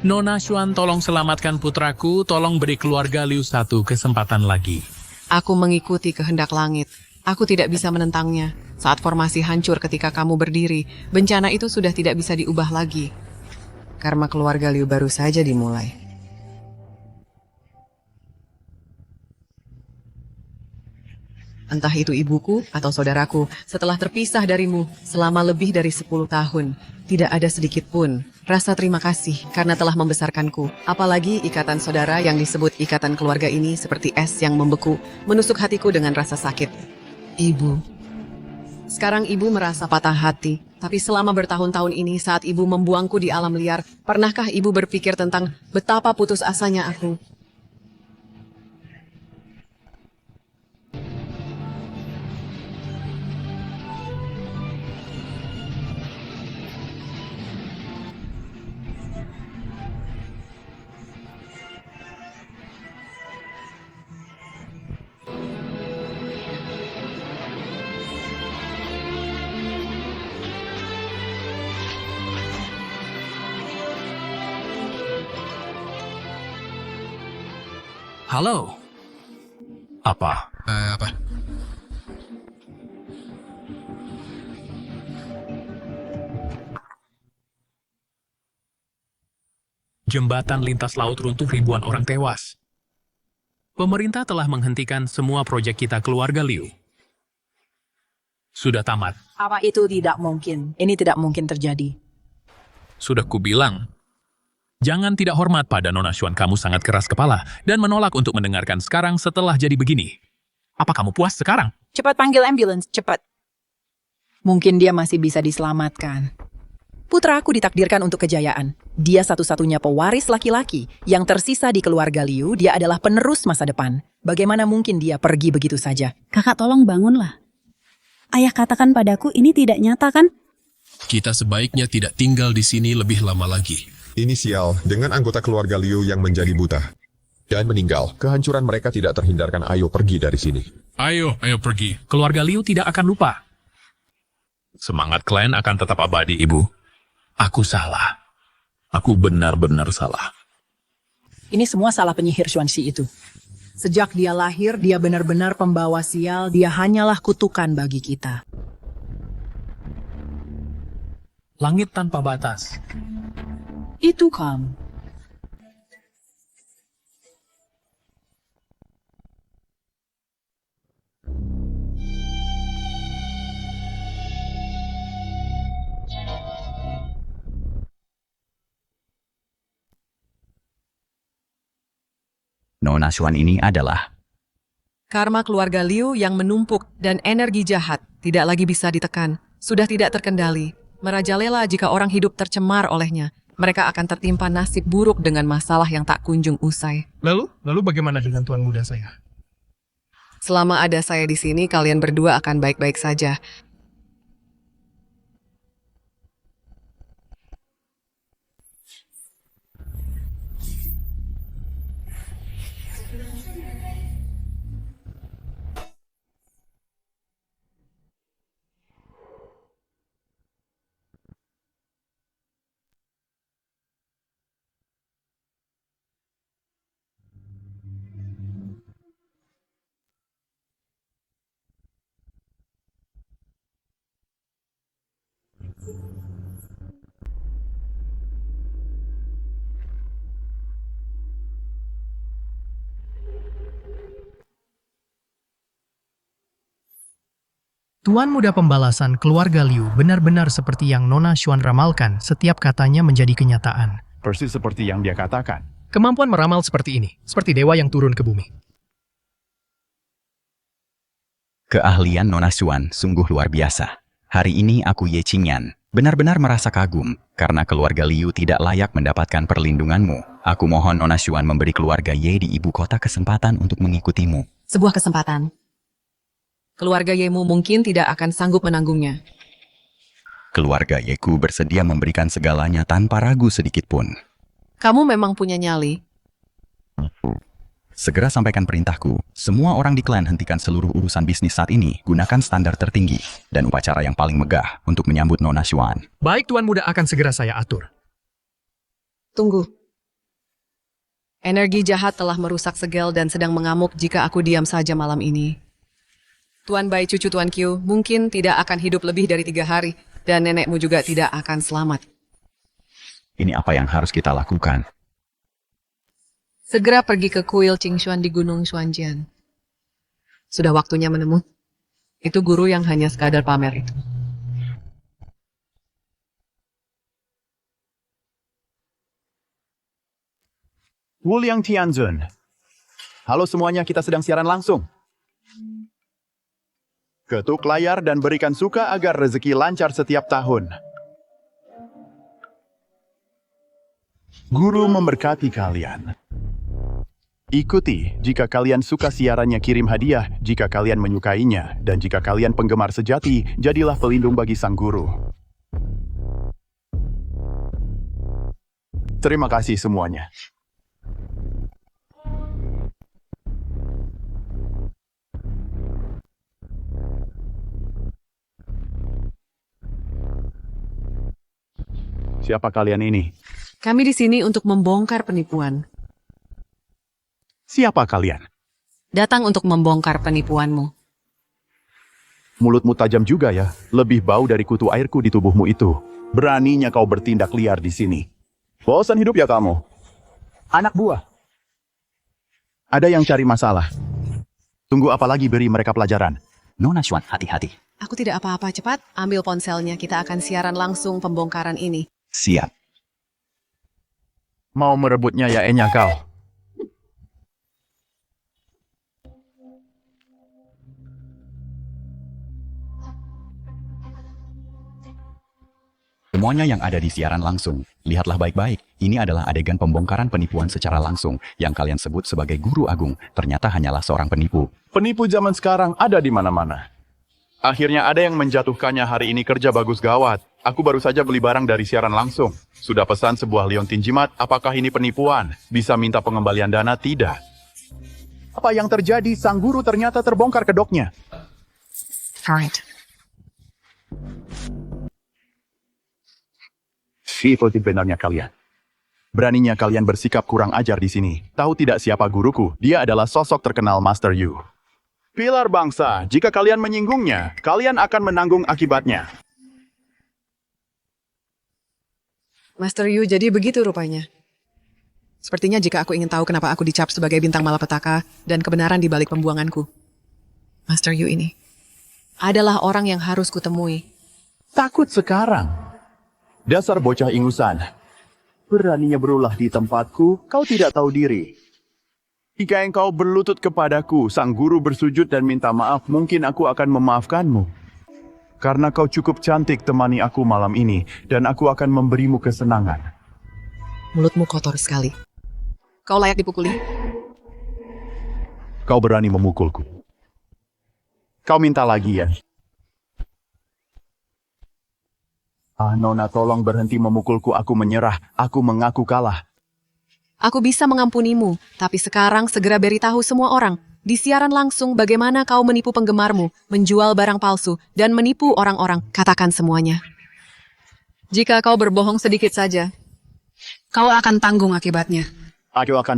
Nona Xuan, tolong selamatkan putraku, tolong beri keluarga Liu satu kesempatan lagi. Aku mengikuti kehendak langit. Aku tidak bisa menentangnya. Saat formasi hancur ketika kamu berdiri, bencana itu sudah tidak bisa diubah lagi. Karma keluarga Liu baru saja dimulai. Entah itu ibuku atau saudaraku, setelah terpisah darimu selama lebih dari 10 tahun, tidak ada sedikit pun rasa terima kasih karena telah membesarkanku. Apalagi ikatan saudara yang disebut ikatan keluarga ini seperti es yang membeku, menusuk hatiku dengan rasa sakit. Ibu. Sekarang ibu merasa patah hati, tapi selama bertahun-tahun ini saat ibu membuangku di alam liar, pernahkah ibu berpikir tentang betapa putus asanya aku? Halo. Apa? Apa? Jembatan lintas laut runtuh, ribuan orang tewas. Pemerintah telah menghentikan semua proyek kita keluarga Liu. Sudah tamat. Apa itu tidak mungkin? Ini tidak mungkin terjadi. Sudah kubilang. Jangan tidak hormat pada Nona Xuan, kamu sangat keras kepala dan menolak untuk mendengarkan sekarang setelah jadi begini. Apa kamu puas sekarang? Cepat panggil ambulans, cepat. Mungkin dia masih bisa diselamatkan. Putraku ditakdirkan untuk kejayaan. Dia satu-satunya pewaris laki-laki yang tersisa di keluarga Liu. Dia adalah penerus masa depan. Bagaimana mungkin dia pergi begitu saja? Kakak tolong bangunlah. Ayah katakan padaku ini tidak nyata kan? Kita sebaiknya tidak tinggal di sini lebih lama lagi. Inisial dengan anggota keluarga Liu yang menjadi buta dan meninggal. Kehancuran mereka tidak terhindarkan. Ayo pergi dari sini. Ayo pergi. Keluarga Liu tidak akan lupa. Semangat klan akan tetap abadi, Ibu. Aku salah. Aku benar-benar salah. Ini semua salah penyihir Xuanxi itu. Sejak dia lahir, dia benar-benar pembawa sial. Dia hanyalah kutukan bagi kita. Langit tanpa batas. Itu kamu. Nona Xuan ini adalah Karma keluarga Liu yang menumpuk dan energi jahat tidak lagi bisa ditekan, sudah tidak terkendali. Merajalela jika orang hidup tercemar olehnya. Mereka akan tertimpa nasib buruk dengan masalah yang tak kunjung usai. Lalu bagaimana dengan tuan muda saya? Selama ada saya di sini, kalian berdua akan baik-baik saja. Tuan muda pembalasan keluarga Liu benar-benar seperti yang Nona Xuan ramalkan, setiap katanya menjadi kenyataan. Persis seperti yang dia katakan. Kemampuan meramal seperti ini, seperti dewa yang turun ke bumi. keahlian Nona Xuan sungguh luar biasa. Hari ini aku Ye Qingyan benar-benar merasa kagum karena keluarga Liu tidak layak mendapatkan perlindunganmu. Aku mohon Nona Xuan memberi keluarga Ye di ibu kota kesempatan untuk mengikutimu. Sebuah kesempatan. Keluarga Yemu mungkin tidak akan sanggup menanggungnya. Keluarga Yeku bersedia memberikan segalanya tanpa ragu sedikit pun. Kamu memang punya nyali. Segera sampaikan perintahku. Semua orang di klan hentikan seluruh urusan bisnis saat ini. Gunakan standar tertinggi dan upacara yang paling megah untuk menyambut Nona Xuan. Baik, Tuan Muda, akan segera saya atur. Tunggu. Energi jahat telah merusak segel dan sedang mengamuk jika aku diam saja malam ini. Tuan Bai cucu Tuan Qiu mungkin tidak akan hidup lebih dari 3 hari, dan nenekmu juga tidak akan selamat. Ini apa yang harus kita lakukan? Segera pergi ke kuil Qingshuan di Gunung Xuanjian. Sudah waktunya menemu. Itu guru yang hanya sekadar pamer itu. Wuliang Tianzun. Halo semuanya, kita sedang siaran langsung. Ketuk layar dan berikan suka agar rezeki lancar setiap tahun. Guru memberkati kalian. Ikuti, jika kalian suka siarannya kirim hadiah, jika kalian menyukainya, dan jika kalian penggemar sejati, jadilah pelindung bagi sang guru. Terima kasih semuanya. Siapa kalian ini? Kami di sini untuk membongkar penipuan. Siapa kalian? Datang untuk membongkar penipuanmu. Mulutmu tajam juga ya, lebih bau dari kutu airku di tubuhmu itu. Beraninya kau bertindak liar di sini. Bosan hidup ya kamu? Anak buah. Ada yang cari masalah. Tunggu apa lagi, beri mereka pelajaran. Nona Xuan, hati-hati. Aku tidak apa-apa, cepat. Ambil ponselnya, kita akan siaran langsung pembongkaran ini. Siap. Mau merebutnya ya Enya kau. Semuanya yang ada di siaran langsung, lihatlah baik-baik. Ini adalah adegan pembongkaran penipuan secara langsung yang kalian sebut sebagai guru agung. Ternyata hanyalah seorang penipu. Penipu zaman sekarang ada di mana-mana. Akhirnya ada yang menjatuhkannya hari ini kerja bagus gawat. Aku baru saja beli barang dari siaran langsung. Sudah pesan sebuah liontin jimat, apakah ini penipuan? Bisa minta pengembalian dana? Tidak. Apa yang terjadi? Sang guru ternyata terbongkar kedoknya. Alright. Itu benarnya kalian. Beraninya kalian bersikap kurang ajar di sini. Tahu tidak siapa guruku? Dia adalah sosok terkenal Master Yu. Pilar bangsa, jika kalian menyinggungnya, kalian akan menanggung akibatnya. Master Yu, jadi begitu rupanya. Sepertinya jika aku ingin tahu kenapa aku dicap sebagai bintang malapetaka dan kebenaran di balik pembuanganku. Master Yu ini adalah orang yang harus kutemui. Takut sekarang. Dasar bocah ingusan. Beraninya berulah di tempatku, kau tidak tahu diri. Jika engkau berlutut kepadaku, sang guru bersujud dan minta maaf, mungkin aku akan memaafkanmu. Karena kau cukup cantik temani aku malam ini, dan aku akan memberimu kesenangan. Mulutmu kotor sekali. Kau layak dipukuli. Kau berani memukulku. Kau minta lagi ya? Nona, tolong berhenti memukulku, aku menyerah, aku mengaku kalah. Aku bisa mengampunimu, tapi sekarang segera beritahu semua orang. Di siaran langsung bagaimana kau menipu penggemarmu, menjual barang palsu, dan menipu orang-orang. Katakan semuanya. Jika kau berbohong sedikit saja, kau akan tanggung akibatnya. Aku akan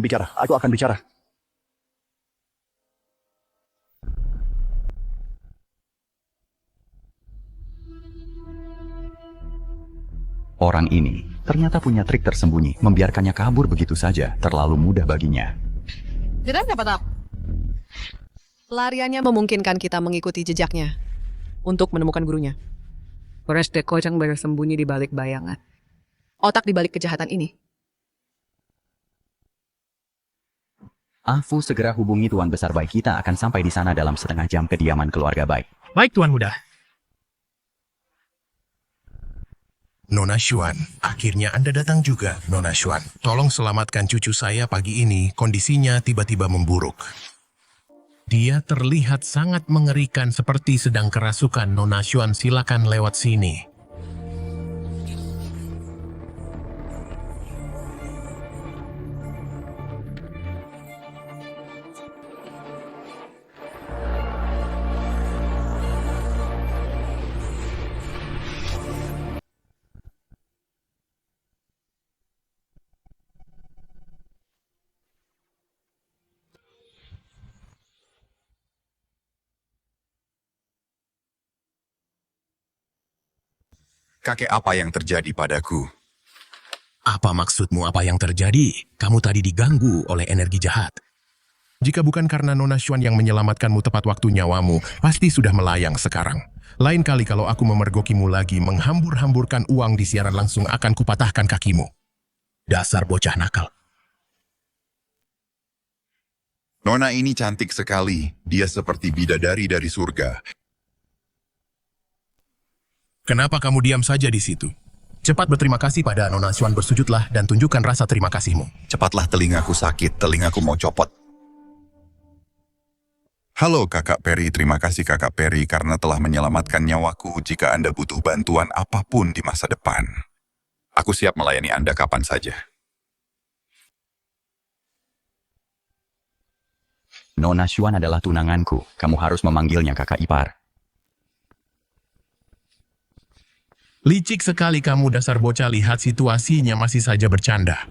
bicara. Orang ini ternyata punya trik tersembunyi, membiarkannya kabur begitu saja, terlalu mudah baginya. Tidak dapat apa. Pelariannya memungkinkan kita mengikuti jejaknya untuk menemukan gurunya. Forrest Kocang bersembunyi di balik bayangan. Otak di balik kejahatan ini. Fu segera hubungi Tuan Besar Bai, kita akan sampai di sana dalam setengah jam kediaman keluarga Bai. Baik, Tuan Muda. Nona Xuan, akhirnya Anda datang juga, Nona Xuan. Tolong selamatkan cucu saya pagi ini, kondisinya tiba-tiba memburuk. Dia terlihat sangat mengerikan seperti sedang kerasukan. Nona Xuan, silakan lewat sini. Kakek, apa yang terjadi padaku? Apa maksudmu apa yang terjadi? Kamu tadi diganggu oleh energi jahat. Jika bukan karena Nona Xuan yang menyelamatkanmu tepat waktu nyawamu, pasti sudah melayang sekarang. Lain kali kalau aku memergokimu lagi, menghambur-hamburkan uang di siaran langsung, akan kupatahkan kakimu. Dasar bocah nakal. Nona ini cantik sekali. Dia seperti bidadari dari surga. Kenapa kamu diam saja di situ? Cepat berterima kasih pada Nona Xuan, bersujudlah dan tunjukkan rasa terima kasihmu. Cepatlah, telingaku sakit, telingaku mau copot. Halo Kakak Peri, terima kasih Kakak Peri karena telah menyelamatkan nyawaku. Jika Anda butuh bantuan apapun di masa depan, aku siap melayani Anda kapan saja. Nona Xuan adalah tunanganku, kamu harus memanggilnya kakak ipar. Licik sekali kamu, dasar bocah, lihat situasinya masih saja bercanda.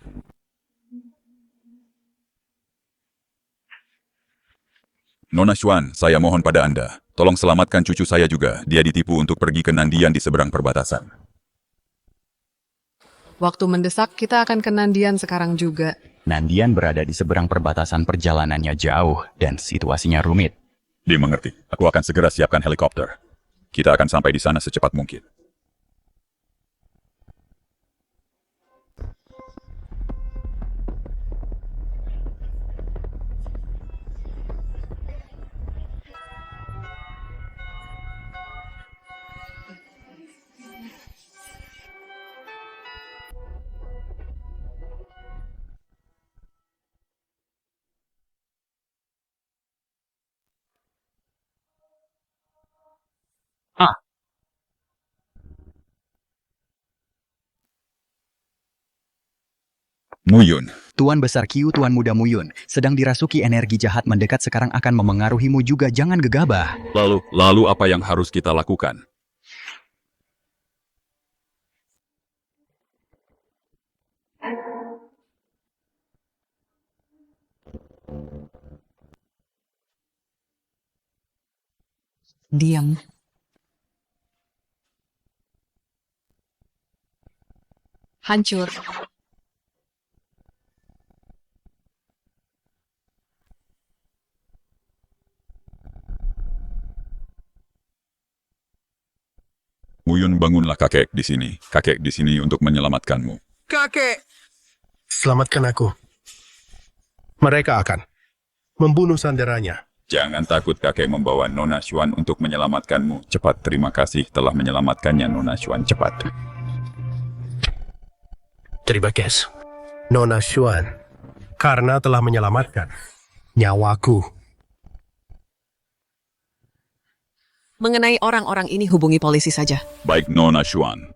Nona Xuan, saya mohon pada Anda. Tolong selamatkan cucu saya juga. Dia ditipu untuk pergi ke Nandian di seberang perbatasan. Waktu mendesak, kita akan ke Nandian sekarang juga. Nandian berada di seberang perbatasan, perjalanannya jauh dan situasinya rumit. Dimengerti. Aku akan segera siapkan helikopter. Kita akan sampai di sana secepat mungkin. Muyun. Tuan Besar Qiu, Tuan Muda Muyun, sedang dirasuki energi jahat mendekat sekarang akan memengaruhimu juga, jangan gegabah. Lalu apa yang harus kita lakukan? Diam. Hancur. Muyun, bangunlah kakek di sini. Kakek di sini untuk menyelamatkanmu. Kakek! Selamatkan aku. Mereka akan membunuh sanderanya. Jangan takut, kakek membawa Nona Xuan untuk menyelamatkanmu. Cepat, terima kasih telah menyelamatkannya, Nona Xuan, cepat. Terima kasih, Nona Xuan, karena telah menyelamatkan nyawaku. Mengenai orang-orang ini hubungi polisi saja. Baik, Nona Xuan.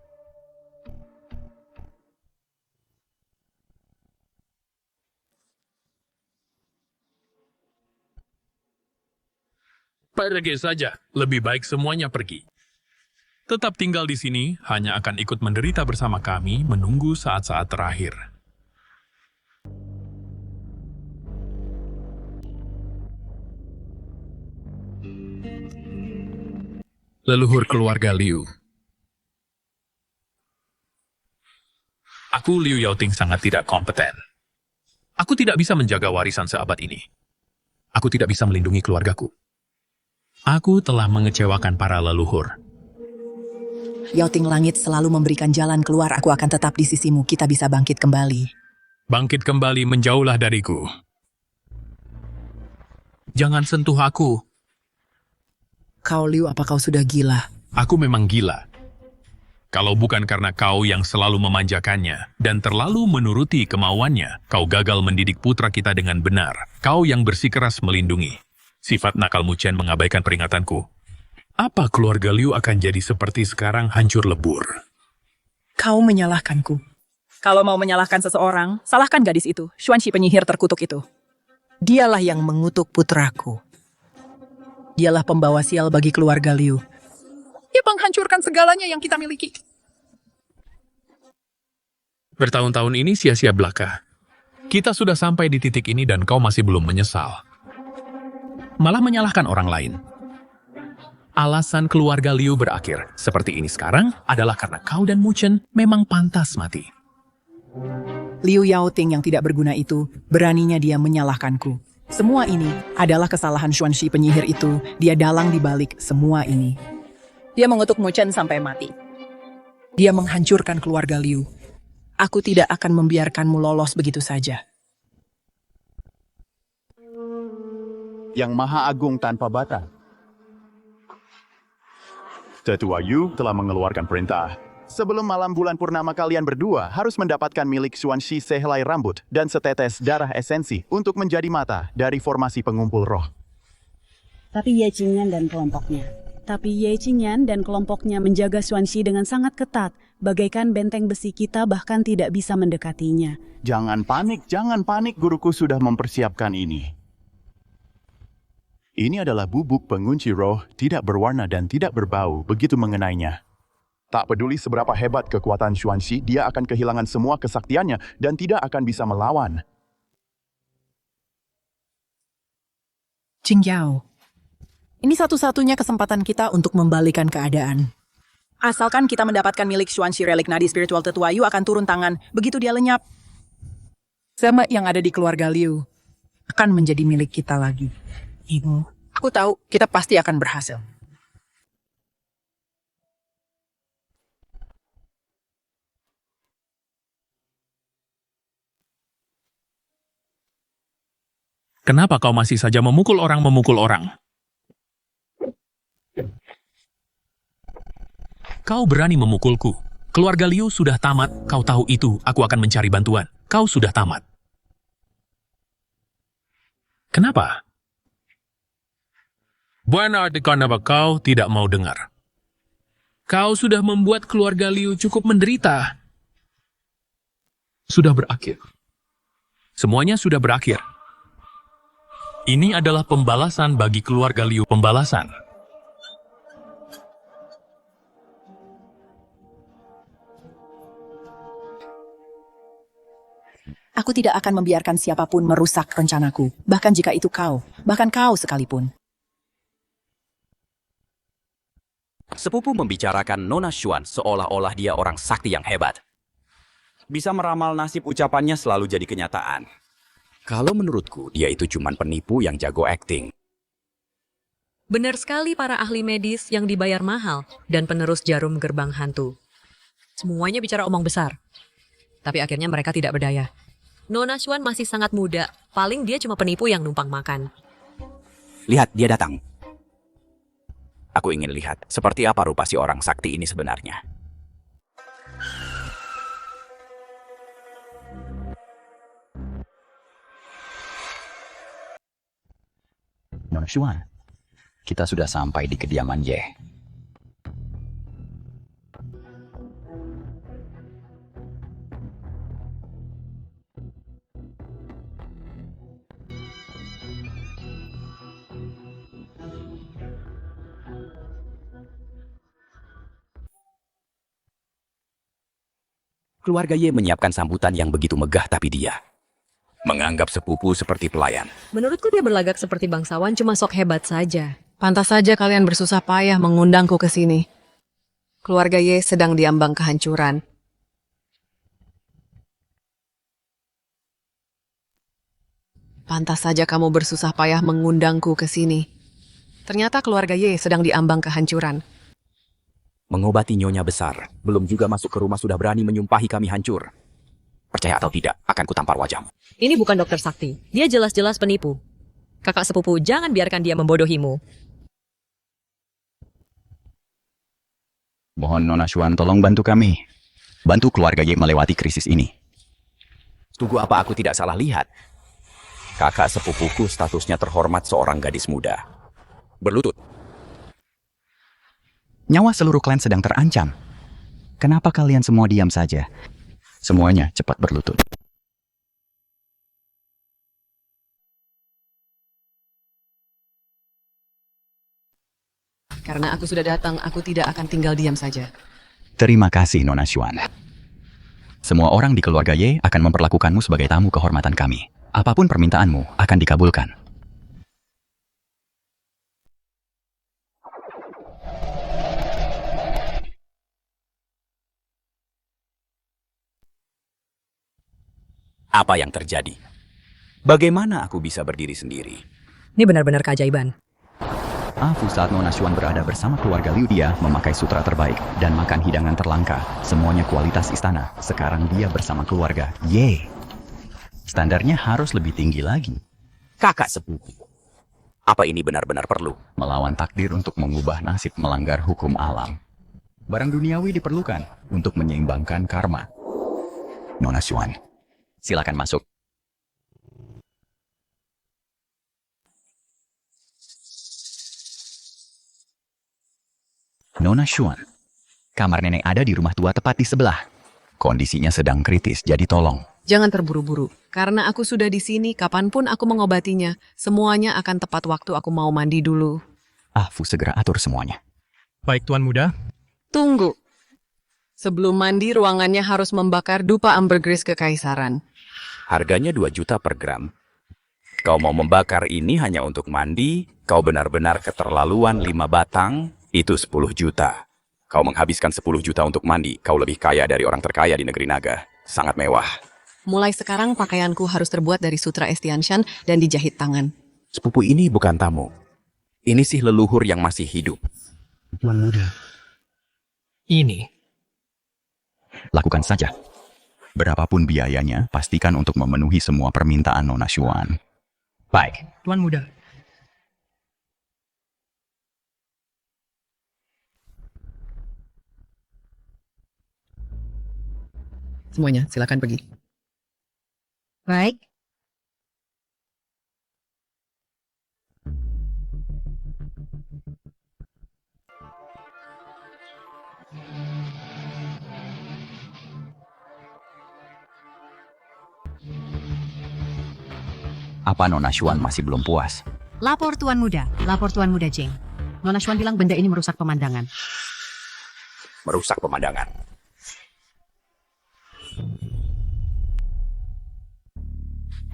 Pergi saja, lebih baik semuanya pergi. Tetap tinggal di sini, hanya akan ikut menderita bersama kami menunggu saat-saat terakhir. Leluhur keluarga Liu. Aku, Liu Yaoting, sangat tidak kompeten. Aku tidak bisa menjaga warisan seabad ini. Aku tidak bisa melindungi keluargaku. Aku telah mengecewakan para leluhur. Yaoting Langit selalu memberikan jalan keluar, aku akan tetap di sisimu, kita bisa bangkit kembali. Bangkit kembali, menjauhlah dariku. Jangan sentuh aku. Kau Liu, apa kau sudah gila? Aku memang gila. Kalau bukan karena kau yang selalu memanjakannya dan terlalu menuruti kemauannya, kau gagal mendidik putra kita dengan benar. Kau yang bersikeras melindungi. Sifat nakalmu Chen mengabaikan peringatanku. Apa keluarga Liu akan jadi seperti sekarang, hancur lebur? Kau menyalahkanku. Kalau mau menyalahkan seseorang, salahkan gadis itu, Xuanxi penyihir terkutuk itu. Dialah yang mengutuk putraku. Dialah pembawa sial bagi keluarga Liu. Dia menghancurkan segalanya yang kita miliki. Bertahun-tahun ini sia-sia belaka. Kita sudah sampai di titik ini dan kau masih belum menyesal. Malah menyalahkan orang lain. Alasan keluarga Liu berakhir seperti ini sekarang adalah karena kau dan Mu Chen memang pantas mati. Liu Yaoting yang tidak berguna itu, beraninya dia menyalahkanku. Semua ini adalah kesalahan Xuanxi penyihir itu. Dia dalang di balik semua ini. Dia mengutuk Mu Chen sampai mati. Dia menghancurkan keluarga Liu. Aku tidak akan membiarkanmu lolos begitu saja. Yang Maha Agung tanpa batas. Tetua Yu telah mengeluarkan perintah. Sebelum malam bulan purnama kalian berdua harus mendapatkan milik Xuanxi sehelai rambut dan setetes darah esensi untuk menjadi mata dari formasi pengumpul roh. Tapi Ye Qingyan dan kelompoknya menjaga Xuanxi dengan sangat ketat, bagaikan benteng besi kita bahkan tidak bisa mendekatinya. Jangan panik, guruku sudah mempersiapkan ini. Ini adalah bubuk pengunci roh, tidak berwarna dan tidak berbau begitu mengenainya. Tak peduli seberapa hebat kekuatan Xuanxi, dia akan kehilangan semua kesaktiannya dan tidak akan bisa melawan. Jingyao, Ini satu-satunya kesempatan kita untuk membalikan keadaan. Asalkan kita mendapatkan milik Xuanxi relik nadi spiritual tetua Yu akan turun tangan. Begitu dia lenyap, sama yang ada di keluarga Liu akan menjadi milik kita lagi. Ibu, aku tahu kita pasti akan berhasil. Kenapa kau masih saja memukul orang? Kau berani memukulku. Keluarga Liu sudah tamat, kau tahu itu, aku akan mencari bantuan. Kau sudah tamat. Kenapa? Berarti kenapa kau tidak mau dengar? Kau sudah membuat keluarga Liu cukup menderita. Sudah berakhir. Semuanya sudah berakhir. Ini adalah pembalasan bagi keluarga Liu, pembalasan. Aku tidak akan membiarkan siapapun merusak rencanaku, bahkan jika itu kau, bahkan kau sekalipun. Sepupu membicarakan Nona Xuan seolah-olah dia orang sakti yang hebat. Bisa meramal nasib ucapannya selalu jadi kenyataan. Kalau menurutku, dia itu cuma penipu yang jago akting. Benar sekali para ahli medis yang dibayar mahal dan penerus jarum gerbang hantu. Semuanya bicara omong besar. Tapi akhirnya mereka tidak berdaya. Nona Xuan masih sangat muda, paling dia cuma penipu yang numpang makan. Lihat, dia datang. Aku ingin lihat seperti apa rupa si orang sakti ini sebenarnya. Nona Xuan, kita sudah sampai di kediaman Ye. Keluarga Ye menyiapkan sambutan yang begitu megah, tapi dia menganggap sepupu seperti pelayan. Menurutku dia berlagak seperti bangsawan, cuma sok hebat saja. Pantas saja kalian bersusah payah mengundangku ke sini. Keluarga Ye sedang diambang kehancuran. Pantas saja kamu bersusah payah mengundangku ke sini. Ternyata keluarga Ye sedang diambang kehancuran. Mengobati nyonya besar, belum juga masuk ke rumah sudah berani menyumpahi kami hancur. Percaya atau tidak, akan kutampar wajahmu. Ini bukan dokter sakti. Dia jelas-jelas penipu. Kakak sepupu, jangan biarkan dia membodohimu. Mohon Nona Xuan tolong bantu kami. Bantu keluarga Ye melewati krisis ini. Tunggu, apa aku tidak salah lihat? Kakak sepupuku statusnya terhormat seorang gadis muda. Berlutut. Nyawa seluruh klan sedang terancam. Kenapa kalian semua diam saja? Semuanya cepat berlutut. Karena aku sudah datang, aku tidak akan tinggal diam saja. Terima kasih, Nona Xuan. Semua orang di keluarga Ye akan memperlakukanmu sebagai tamu kehormatan kami. Apapun permintaanmu akan dikabulkan. Apa yang terjadi? Bagaimana aku bisa berdiri sendiri? Ini benar-benar keajaiban. Afu saat Nona Xuan berada bersama keluarga Liu, dia memakai sutra terbaik dan makan hidangan terlangka. Semuanya kualitas istana. Sekarang dia bersama keluarga Ye. Standarnya harus lebih tinggi lagi. Kakak sepupu. Apa ini benar-benar perlu? Melawan takdir untuk mengubah nasib, melanggar hukum alam. Barang duniawi diperlukan untuk menyeimbangkan karma. Nona Xuan, silakan masuk. Nona Xuan, kamar nenek ada di rumah tua tepat di sebelah. Kondisinya sedang kritis, jadi tolong. Jangan terburu-buru, karena aku sudah di sini, kapanpun aku mengobatinya, semuanya akan tepat waktu aku mau mandi dulu. Afu segera atur semuanya. Baik, Tuan Muda. Tunggu. Sebelum mandi, ruangannya harus membakar dupa ambergris kekaisaran. Harganya 2 juta per gram. Kau mau membakar ini hanya untuk mandi? Kau benar-benar keterlaluan. 5 batang, itu 10 juta. Kau menghabiskan 10 juta untuk mandi. Kau lebih kaya dari orang terkaya di negeri naga. Sangat mewah. Mulai sekarang pakaianku harus terbuat dari sutra Estianshan dan dijahit tangan. Sepupu ini bukan tamu. Ini sih leluhur yang masih hidup. Tuan muda. Ini. Lakukan saja. Berapapun biayanya, pastikan untuk memenuhi semua permintaan Nona Xuan. Baik. Tuan muda. Semuanya, silakan pergi. Baik. Apa Nona Xuan masih belum puas? Lapor Tuan Muda Jing. Nona Xuan bilang benda ini merusak pemandangan. Merusak pemandangan.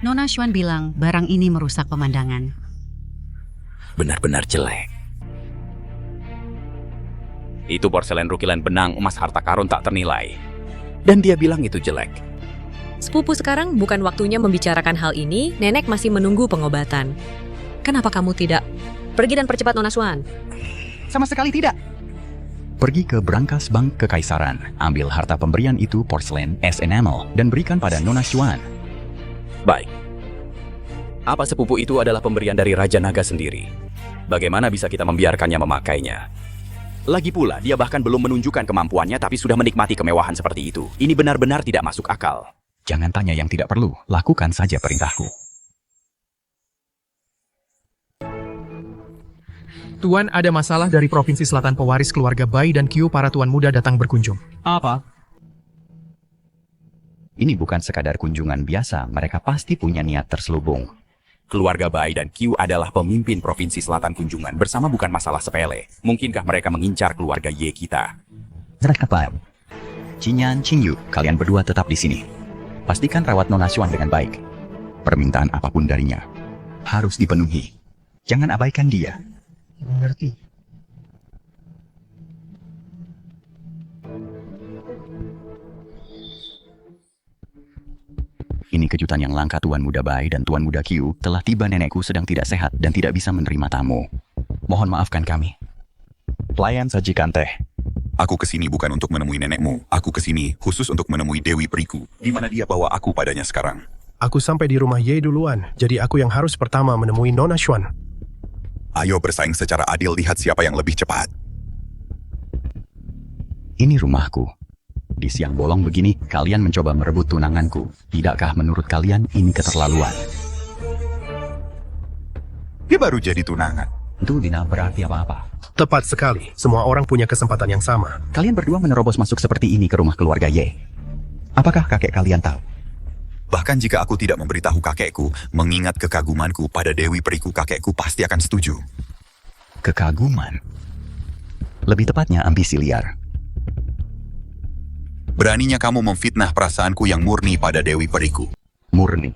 Nona Xuan bilang barang ini merusak pemandangan. Benar-benar jelek. Itu porselen rukilan benang emas harta karun tak ternilai. Dan dia bilang itu jelek. Sepupu sekarang bukan waktunya membicarakan hal ini, nenek masih menunggu pengobatan. Kenapa kamu tidak pergi dan percepat Nona Xuan? Sama sekali tidak. Pergi ke brankas bank kekaisaran, ambil harta pemberian itu porselen es enamel dan berikan pada Nona Xuan. Baik. Apa sepupu itu adalah pemberian dari Raja Naga sendiri? Bagaimana bisa kita membiarkannya memakainya? Lagi pula, dia bahkan belum menunjukkan kemampuannya tapi sudah menikmati kemewahan seperti itu. Ini benar-benar tidak masuk akal. Jangan tanya yang tidak perlu, lakukan saja perintahku. Tuan, ada masalah dari Provinsi Selatan. Pewaris keluarga Bai dan Qiu para tuan muda datang berkunjung. Apa? Ini bukan sekadar kunjungan biasa, mereka pasti punya niat terselubung. Keluarga Bai dan Qiu adalah pemimpin Provinsi Selatan kunjungan bersama bukan masalah sepele. Mungkinkah mereka mengincar keluarga Ye kita? Apa? Qingyan, Qingyu, kalian berdua tetap di sini. Pastikan rawat Nona Xuan dengan baik. Permintaan apapun darinya harus dipenuhi. Jangan abaikan dia. Mengerti. Ini kejutan yang langka Tuan Muda Bai dan Tuan Muda Qiu. Telah tiba, nenekku sedang tidak sehat dan tidak bisa menerima tamu. Mohon maafkan kami. Pelayan sajikan teh. Aku kesini bukan untuk menemui nenekmu. Aku kesini khusus untuk menemui Dewi Periku. Di mana dia bawa aku padanya sekarang. Aku sampai di rumah Ye duluan, jadi aku yang harus pertama menemui Nona Xuan. Ayo bersaing secara adil, lihat siapa yang lebih cepat. Ini rumahku. Di siang bolong begini, kalian mencoba merebut tunanganku. Tidakkah menurut kalian ini keterlaluan? Dia baru jadi tunangan. Itu tidak berarti apa-apa. Tepat sekali, semua orang punya kesempatan yang sama. Kalian berdua menerobos masuk seperti ini ke rumah keluarga Ye. Apakah kakek kalian tahu? Bahkan jika aku tidak memberitahu kakekku, mengingat kekagumanku pada Dewi Periku, kakekku pasti akan setuju. Kekaguman? Lebih tepatnya ambisi liar. Beraninya kamu memfitnah perasaanku yang murni pada Dewi Periku. Murni?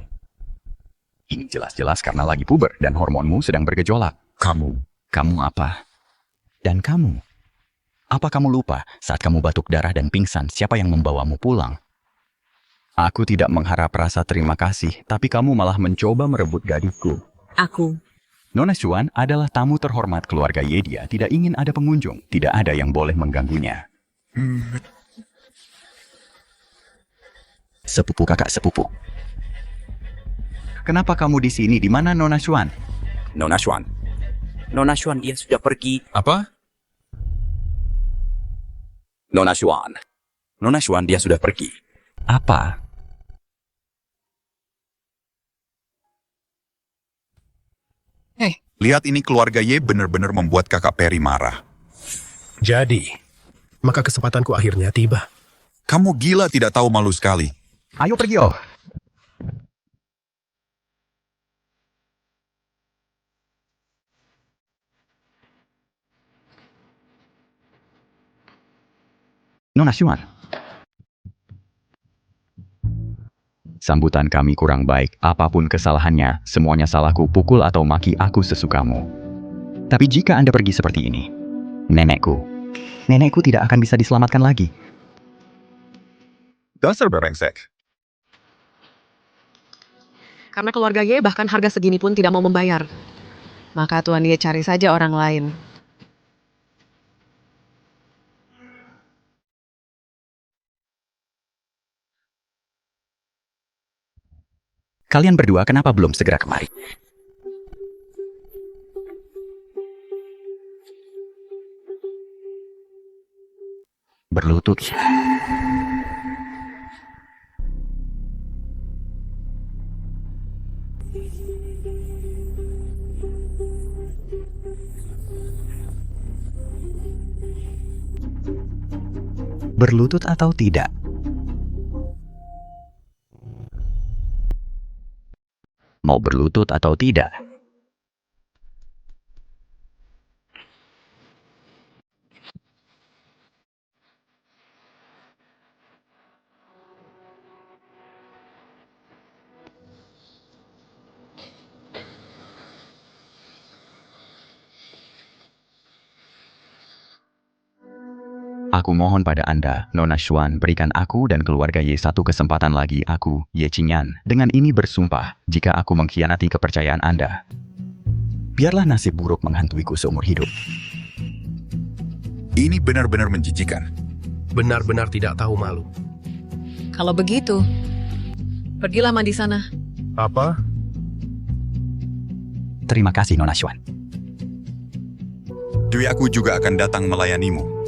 Ini jelas-jelas karena lagi puber dan hormonmu sedang bergejolak. Kamu apa? Dan kamu? Apa kamu lupa saat kamu batuk darah dan pingsan, siapa yang membawamu pulang? Aku tidak mengharap rasa terima kasih, tapi kamu malah mencoba merebut gadisku. Aku. Nona Xuan adalah tamu terhormat keluarga Ye. Dia tidak ingin ada pengunjung. Tidak ada yang boleh mengganggunya. Sepupu kakak sepupu. Kenapa kamu di sini? Di mana Nona Xuan? Nona Xuan. Nona Xuan, dia sudah pergi. Apa? Nona Xuan. Nona Xuan, dia sudah pergi. Apa? Lihat ini, keluarga Ye benar-benar membuat kakak Peri marah. Jadi, maka kesempatanku akhirnya tiba. Kamu gila, tidak tahu malu sekali. Ayo pergi, oh. Nona Xuan. sambutan kami kurang baik, apapun kesalahannya, semuanya salahku, pukul atau maki aku sesukamu. Tapi jika Anda pergi seperti ini, nenekku tidak akan bisa diselamatkan lagi. Dasar brengsek. Karena keluarga Ye bahkan harga segini pun tidak mau membayar. Maka Tuan Ye cari saja orang lain. Kalian berdua kenapa belum segera kemari? Berlutut. Berlutut atau tidak? Mau berlutut atau tidak? Aku mohon pada Anda, Nona Xuan, berikan aku dan keluarga Ye satu kesempatan lagi. Aku, Ye Qingyan, dengan ini bersumpah, jika aku mengkhianati kepercayaan Anda, biarlah nasib buruk menghantuiku seumur hidup. Ini benar-benar menjijikan. Benar-benar tidak tahu malu. Kalau begitu, pergilah mandi sana. Apa? Terima kasih, Nona Xuan. Dwi aku juga akan datang melayanimu.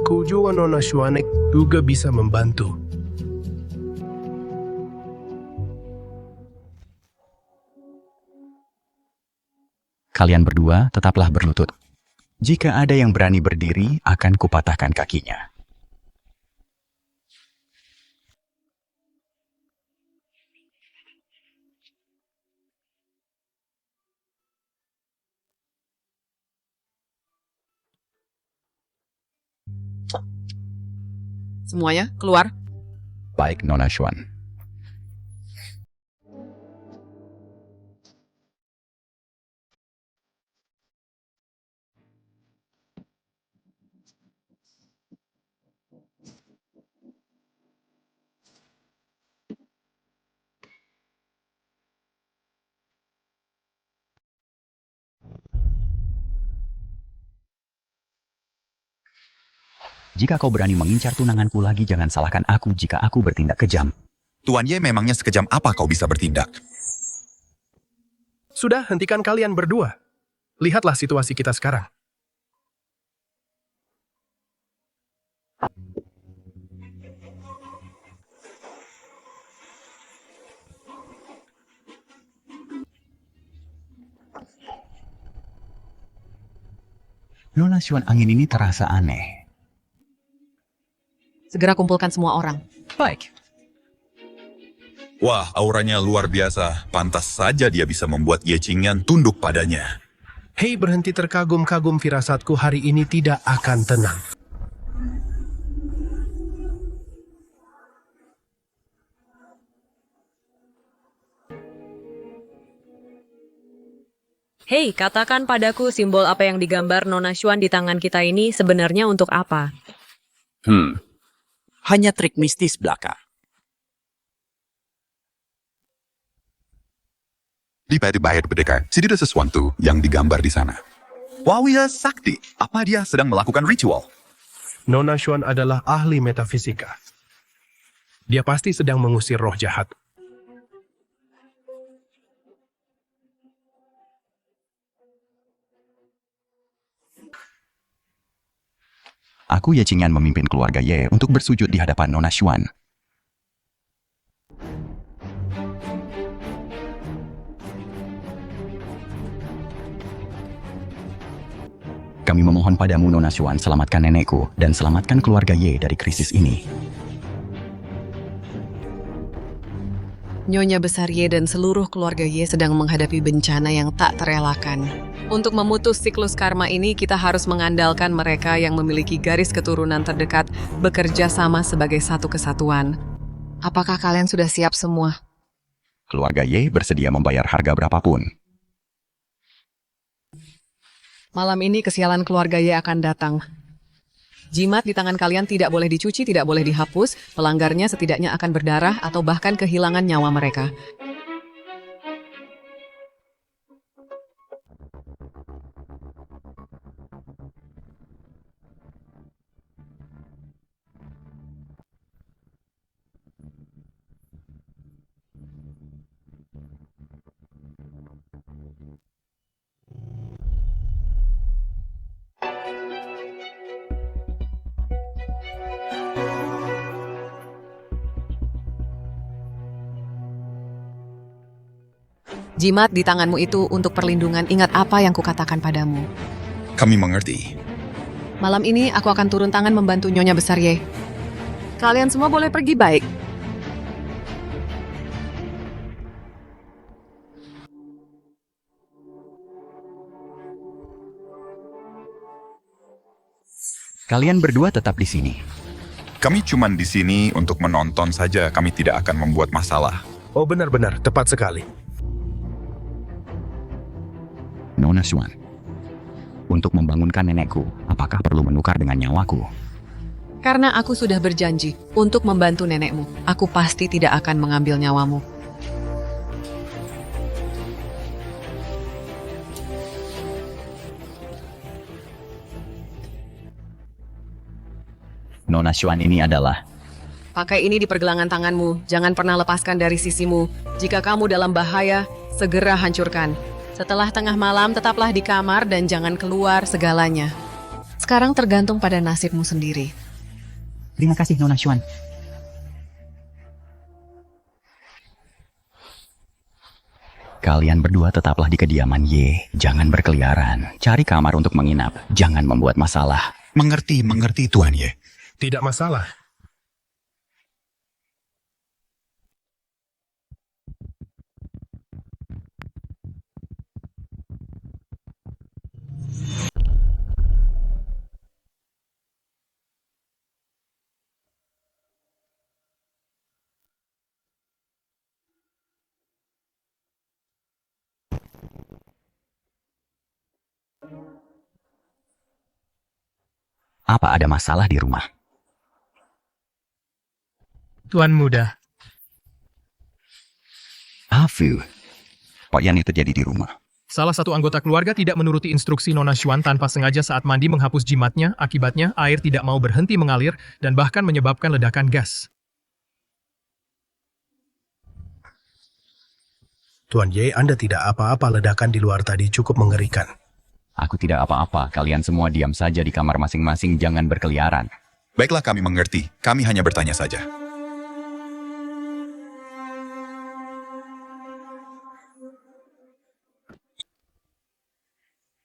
Kujuan Nona Xuan juga bisa membantu. Kalian berdua tetaplah berlutut. Jika ada yang berani berdiri, akan kupatahkan kakinya. Semuanya keluar. Baik, Nona Xuan. Jika kau berani mengincar tunanganku lagi, jangan salahkan aku jika aku bertindak kejam. Tuan Ye memangnya sekejam apa kau bisa bertindak? Sudah, hentikan kalian berdua. Lihatlah situasi kita sekarang. Nona Xuan, angin ini terasa aneh. Segera kumpulkan semua orang. Baik. Wah, auranya luar biasa. Pantas saja dia bisa membuat Ye Qingyan tunduk padanya. Hei, berhenti terkagum-kagum, firasatku hari ini tidak akan tenang. Hei, katakan padaku simbol apa yang digambar Nona Xuan di tangan kita ini sebenarnya untuk apa? Hanya trik mistis belaka. Di bait pendekar, tidak ada sesuatu yang digambar di sana. Wawia Sakti, apa dia sedang melakukan ritual? Nona Xuan adalah ahli metafisika. Dia pasti sedang mengusir roh jahat. Aku, Ye Qingyan, memimpin keluarga Ye untuk bersujud di hadapan Nona Xuan. Kami memohon padamu, Nona Xuan, selamatkan nenekku dan selamatkan keluarga Ye dari krisis ini. Nyonya Besar Ye dan seluruh keluarga Ye sedang menghadapi bencana yang tak terelakkan. Untuk memutus siklus karma ini, kita harus mengandalkan mereka yang memiliki garis keturunan terdekat bekerja sama sebagai satu kesatuan. Apakah kalian sudah siap semua? Keluarga Ye bersedia membayar harga berapapun. Malam ini kesialan keluarga Ye akan datang. Jimat di tangan kalian tidak boleh dicuci, tidak boleh dihapus. Pelanggarnya setidaknya akan berdarah atau bahkan kehilangan nyawa mereka. Jimat di tanganmu itu untuk perlindungan. Ingat apa yang kukatakan padamu. Kami mengerti. Malam ini aku akan turun tangan membantu Nyonya Besar Ye. Kalian semua boleh pergi baik. Kalian berdua tetap di sini. Kami cuma di sini untuk menonton saja. Kami tidak akan membuat masalah. Oh benar-benar, tepat sekali. Nona Xuan, untuk membangunkan nenekku, apakah perlu menukar dengan nyawaku? Karena aku sudah berjanji untuk membantu nenekmu, aku pasti tidak akan mengambil nyawamu. Nona Xuan ini adalah... Pakai ini di pergelangan tanganmu, jangan pernah lepaskan dari sisimu. Jika kamu dalam bahaya, segera hancurkan. Setelah tengah malam, tetaplah di kamar dan jangan keluar segalanya. Sekarang tergantung pada nasibmu sendiri. Terima kasih, Nona Xuan. Kalian berdua tetaplah di kediaman Ye. Jangan berkeliaran. Cari kamar untuk menginap. Jangan membuat masalah. Mengerti, Tuan Ye. Tidak masalah. Apa ada masalah di rumah? Tuan Muda. Afu. Apa yang terjadi di rumah? Salah satu anggota keluarga tidak menuruti instruksi Nona Xuan tanpa sengaja saat mandi menghapus jimatnya. Akibatnya, air tidak mau berhenti mengalir dan bahkan menyebabkan ledakan gas. Tuan Ye, Anda tidak apa-apa, ledakan di luar tadi cukup mengerikan. Aku tidak apa-apa. Kalian semua diam saja di kamar masing-masing. Jangan berkeliaran. Baiklah, kami mengerti. Kami hanya bertanya saja.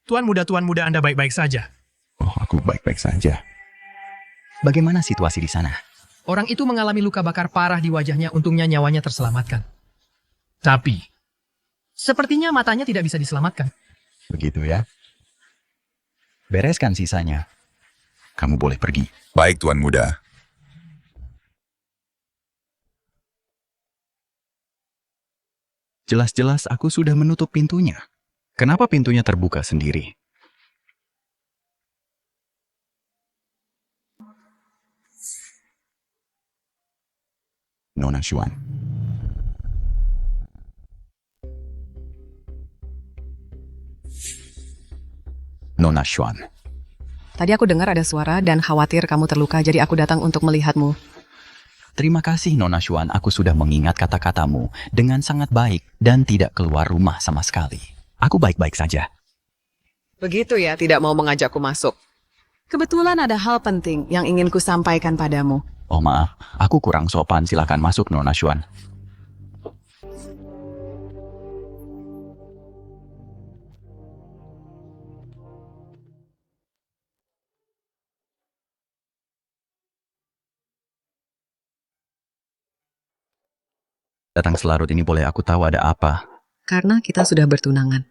Tuan Muda, Anda baik-baik saja. Oh, aku baik-baik saja. Bagaimana situasi di sana? Orang itu mengalami luka bakar parah di wajahnya, untungnya nyawanya terselamatkan. Tapi, sepertinya matanya tidak bisa diselamatkan. Begitu ya? Bereskan sisanya. Kamu boleh pergi. Baik, Tuan Muda. Jelas-jelas aku sudah menutup pintunya. Kenapa pintunya terbuka sendiri? Nona Xuan. Nona Xuan. Tadi aku dengar ada suara dan khawatir kamu terluka, jadi aku datang untuk melihatmu. Terima kasih, Nona Xuan. Aku sudah mengingat kata-katamu dengan sangat baik dan tidak keluar rumah sama sekali. Aku baik-baik saja. Begitu ya, tidak mau mengajakku masuk. Kebetulan ada hal penting yang ingin ku sampaikan padamu. Oh maaf, aku kurang sopan. Silakan masuk, Nona Xuan. Datang selarut ini boleh aku tahu ada apa? Karena kita sudah bertunangan.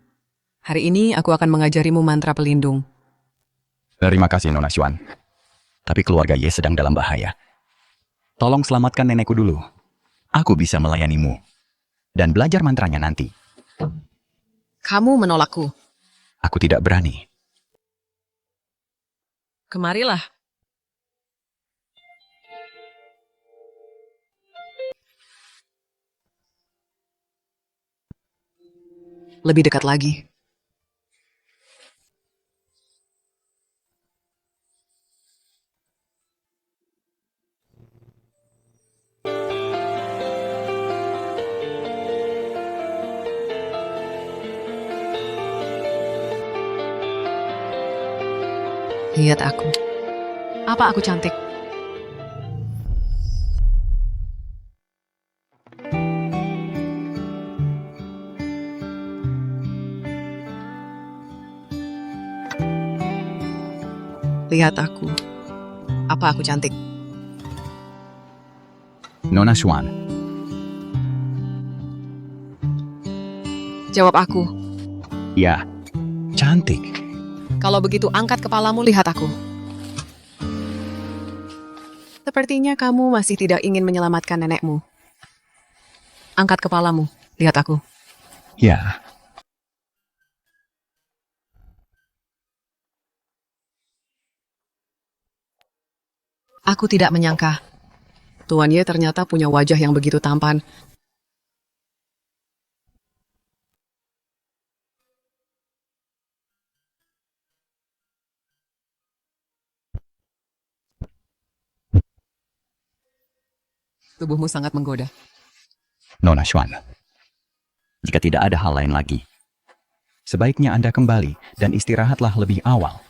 Hari ini aku akan mengajarimu mantra pelindung. Terima kasih, Nona Xuan. Tapi keluarga Ye sedang dalam bahaya. Tolong selamatkan nenekku dulu. Aku bisa melayanimu. Dan belajar mantranya nanti. Kamu menolakku. Aku tidak berani. Kemarilah. Lebih dekat lagi. Lihat aku. Apa aku cantik? Lihat aku. Apa aku cantik? Nona Xuan, Jawab aku. ya, cantik. Kalau begitu angkat kepalamu, lihat aku. Sepertinya kamu masih tidak ingin menyelamatkan nenekmu. Angkat kepalamu, lihat aku. Ya, Aku tidak menyangka. Tuan Ye ternyata punya wajah yang begitu tampan. Tubuhmu sangat menggoda. Nona Xuan. Jika tidak ada hal lain lagi, sebaiknya Anda kembali dan istirahatlah lebih awal.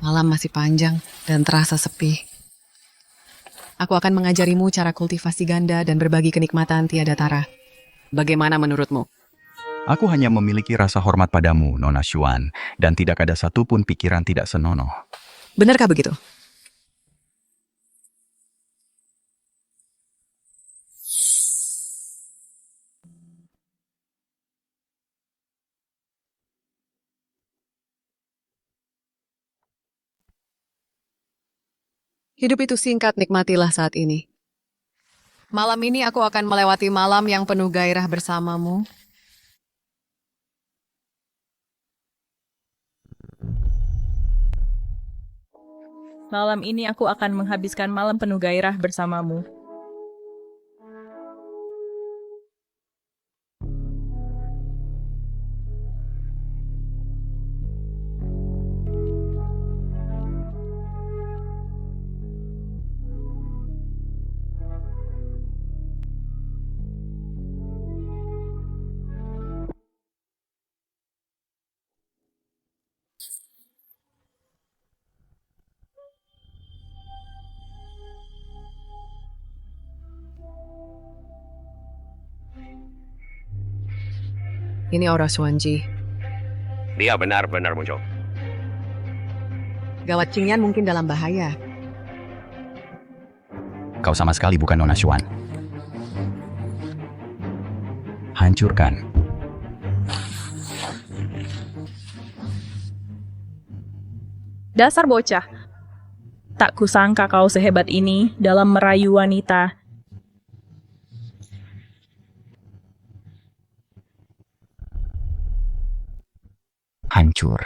Malam masih panjang dan terasa sepi. Aku akan mengajarimu cara kultivasi ganda dan berbagi kenikmatan tiada tara. Bagaimana menurutmu? Aku hanya memiliki rasa hormat padamu, Nona Xuan, dan tidak ada satupun pikiran tidak senonoh. Benarkah begitu? Hidup itu singkat, nikmatilah saat ini. Malam ini aku akan melewati malam yang penuh gairah bersamamu. Malam ini aku akan menghabiskan malam penuh gairah bersamamu. Ini Aura Xuanji. Dia benar-benar muncul. Gawat, Qingyan mungkin dalam bahaya. Kau sama sekali bukan Nona Xuan. Hancurkan. Dasar bocah. Tak kusangka kau sehebat ini dalam merayu wanita. Hancur.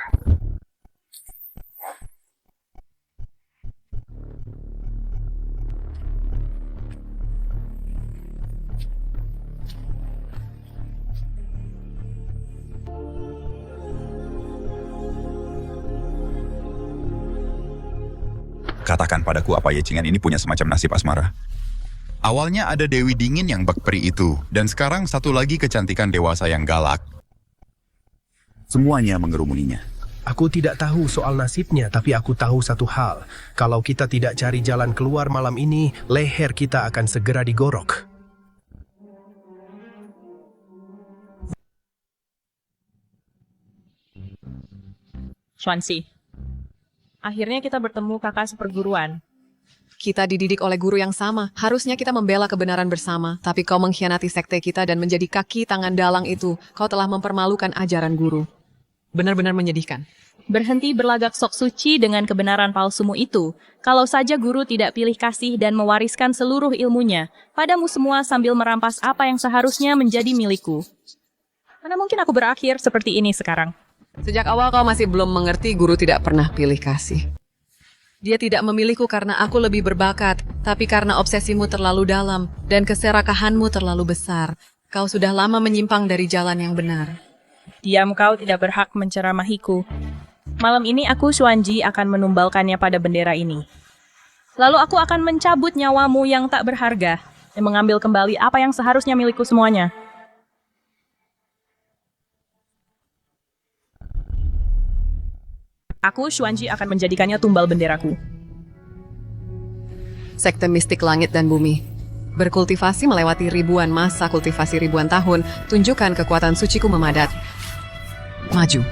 Katakan padaku apa Ye Qingyan ini punya semacam nasib asmara. Awalnya ada Dewi Dingin yang bak peri itu, dan sekarang satu lagi kecantikan dewasa yang galak. Semuanya mengerumuninya. Aku tidak tahu soal nasibnya, tapi aku tahu satu hal. Kalau kita tidak cari jalan keluar malam ini, leher kita akan segera digorok. Xuanxi. Akhirnya kita bertemu kakak seperguruan. Kita dididik oleh guru yang sama. Harusnya kita membela kebenaran bersama. Tapi kau mengkhianati sekte kita dan menjadi kaki tangan dalang itu. Kau telah mempermalukan ajaran guru. Benar-benar menyedihkan. Berhenti berlagak sok suci dengan kebenaran palsumu itu. Kalau saja guru tidak pilih kasih dan mewariskan seluruh ilmunya padamu semua sambil merampas apa yang seharusnya menjadi milikku. Mana mungkin aku berakhir seperti ini sekarang? Sejak awal kau masih belum mengerti guru tidak pernah pilih kasih. Dia tidak memilihku karena aku lebih berbakat, tapi karena obsesimu terlalu dalam dan keserakahanmu terlalu besar. Kau sudah lama menyimpang dari jalan yang benar. Diam, kau tidak berhak menceramahiku. Malam ini aku, Xuanji, akan menumbalkannya pada bendera ini. Lalu aku akan mencabut nyawamu yang tak berharga dan mengambil kembali apa yang seharusnya milikku semuanya. Aku, Xuanji, akan menjadikannya tumbal benderaku. Sekte mistik langit dan bumi. Berkultivasi melewati ribuan masa kultivasi ribuan tahun, tunjukkan kekuatan suciku memadat. Maju.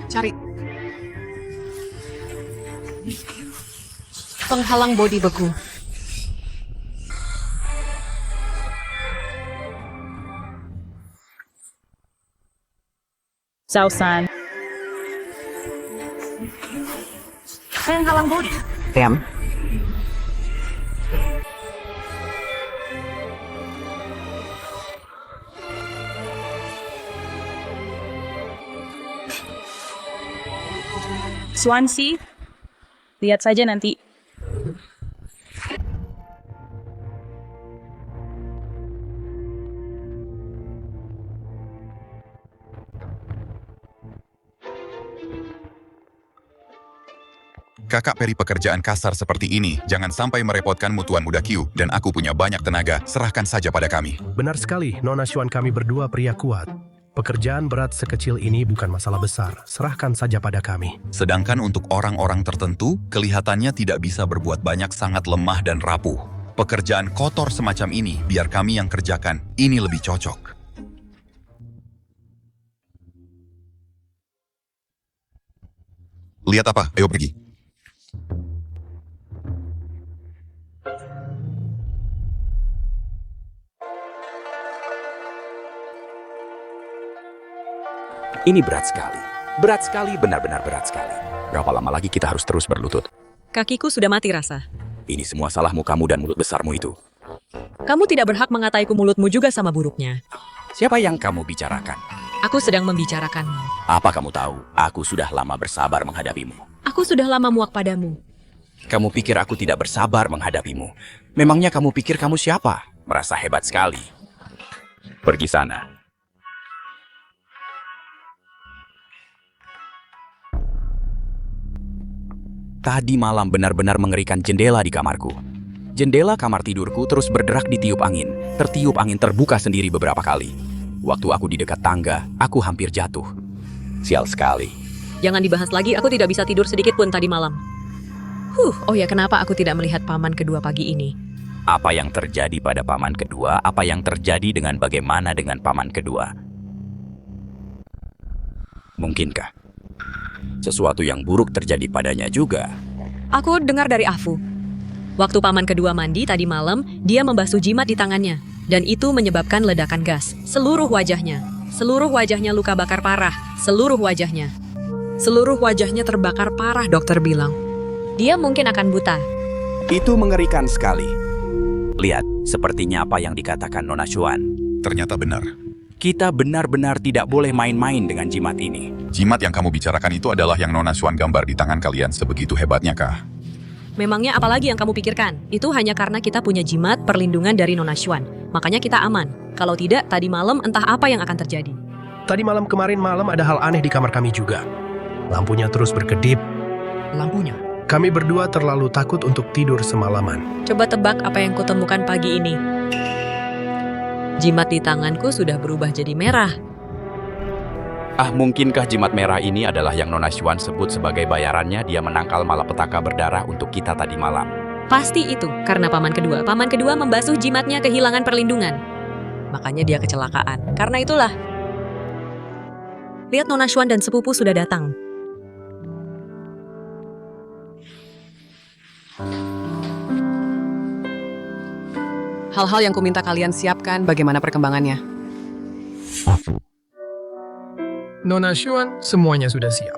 Cari. Penghalang bodi beku. Sausan. Penghalang bodi. Diam. Xuanxi, lihat saja nanti. Kakak Peri pekerjaan kasar seperti ini, jangan sampai merepotkanmu Tuan Muda Q, dan aku punya banyak tenaga, serahkan saja pada kami. Benar sekali, Nona Xuan kami berdua pria kuat. Pekerjaan berat sekecil ini bukan masalah besar, serahkan saja pada kami. Sedangkan untuk orang-orang tertentu, kelihatannya tidak bisa berbuat banyak, sangat lemah dan rapuh. Pekerjaan kotor semacam ini, biar kami yang kerjakan, ini lebih cocok. Lihat apa? Ayo pergi. Ini berat sekali. Berat sekali, benar-benar berat sekali. Berapa lama lagi kita harus terus berlutut? Kakiku sudah mati rasa. Ini semua salahmu kamu dan mulut besarmu itu. Kamu tidak berhak mengataiku mulutmu juga sama buruknya. Siapa yang kamu bicarakan? Aku sedang membicarakanmu. Apa kamu tahu? Aku sudah lama bersabar menghadapimu. Aku sudah lama muak padamu. Kamu pikir aku tidak bersabar menghadapimu? Memangnya kamu pikir kamu siapa? Merasa hebat sekali. Pergi sana. Tadi malam benar-benar mengerikan jendela di kamarku. Jendela kamar tidurku terus berderak ditiup angin. Tertiup angin terbuka sendiri beberapa kali. Waktu aku di dekat tangga, aku hampir jatuh. Sial sekali. Jangan dibahas lagi, aku tidak bisa tidur sedikit pun tadi malam. Oh ya, kenapa aku tidak melihat paman kedua pagi ini? Apa yang terjadi pada paman kedua? Apa yang terjadi dengan bagaimana dengan paman kedua? Mungkinkah sesuatu yang buruk terjadi padanya juga? Aku dengar dari Afu. Waktu paman kedua mandi tadi malam, dia membasuh jimat di tangannya. Dan itu menyebabkan ledakan gas. Seluruh wajahnya luka bakar parah. Seluruh wajahnya terbakar parah, dokter bilang. Dia mungkin akan buta. Itu mengerikan sekali. Lihat, sepertinya apa yang dikatakan Nona Xuan. Ternyata benar. Kita benar-benar tidak boleh main-main dengan jimat ini. Jimat yang kamu bicarakan itu adalah yang Nona Xuan gambar di tangan kalian, sebegitu hebatnya kah? Memangnya apalagi yang kamu pikirkan? Itu hanya karena kita punya jimat perlindungan dari Nona Xuan. Makanya kita aman. Kalau tidak, tadi malam entah apa yang akan terjadi. Tadi malam kemarin malam ada hal aneh di kamar kami juga. Lampunya terus berkedip. Lampunya? Kami berdua terlalu takut untuk tidur semalaman. Coba tebak apa yang kutemukan pagi ini. Jimat di tanganku sudah berubah jadi merah. Mungkinkah jimat merah ini adalah yang Nona Xuan sebut sebagai bayarannya dia menangkal malapetaka berdarah untuk kita tadi malam? Pasti itu, karena paman kedua. Paman kedua membasuh jimatnya kehilangan perlindungan. Makanya dia kecelakaan. Karena itulah. Lihat Nona Xuan dan sepupu sudah datang. Hal-hal yang kuminta kalian siapkan bagaimana perkembangannya. Nona Xuan, semuanya sudah siap.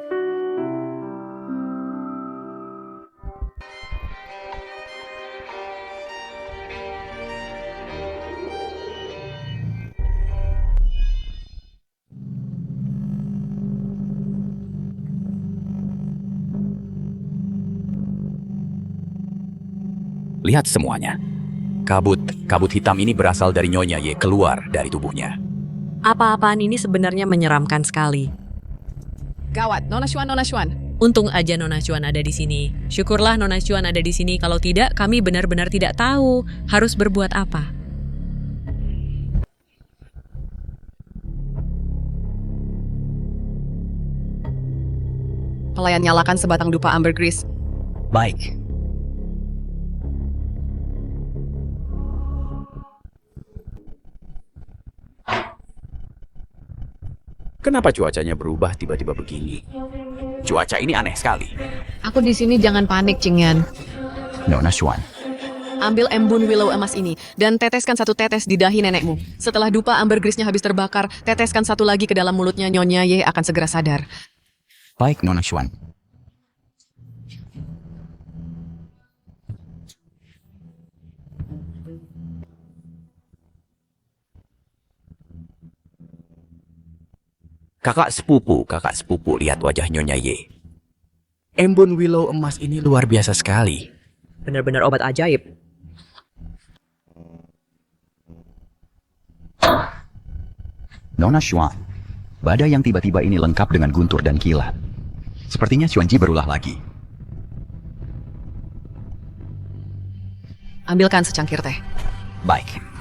Lihat semuanya. Kabut hitam ini berasal dari Nyonya Ye keluar dari tubuhnya. Apa-apaan ini sebenarnya menyeramkan sekali. Gawat, Nona Xuan, Nona Xuan. Untung aja Nona Xuan ada di sini. Syukurlah Nona Xuan ada di sini. Kalau tidak, kami benar-benar tidak tahu harus berbuat apa. Pelayan nyalakan sebatang dupa ambergris. Baik. Kenapa cuacanya berubah tiba-tiba begini? Cuaca ini aneh sekali. Aku di sini, jangan panik, Qingyan. Nona Xuan. Ambil embun willow emas ini dan teteskan satu tetes di dahi nenekmu. Setelah dupa ambergrisnya habis terbakar, teteskan satu lagi ke dalam mulutnya. Nyonya Ye akan segera sadar. Baik, Nona Xuan. Kakak sepupu, lihat wajah Nyonya Ye. Embun willow emas ini luar biasa sekali. Benar-benar obat ajaib. Nona Xuan. Badai yang tiba-tiba ini lengkap dengan guntur dan kilat. Sepertinya Xuanji berulah lagi. Ambilkan secangkir teh. Baik.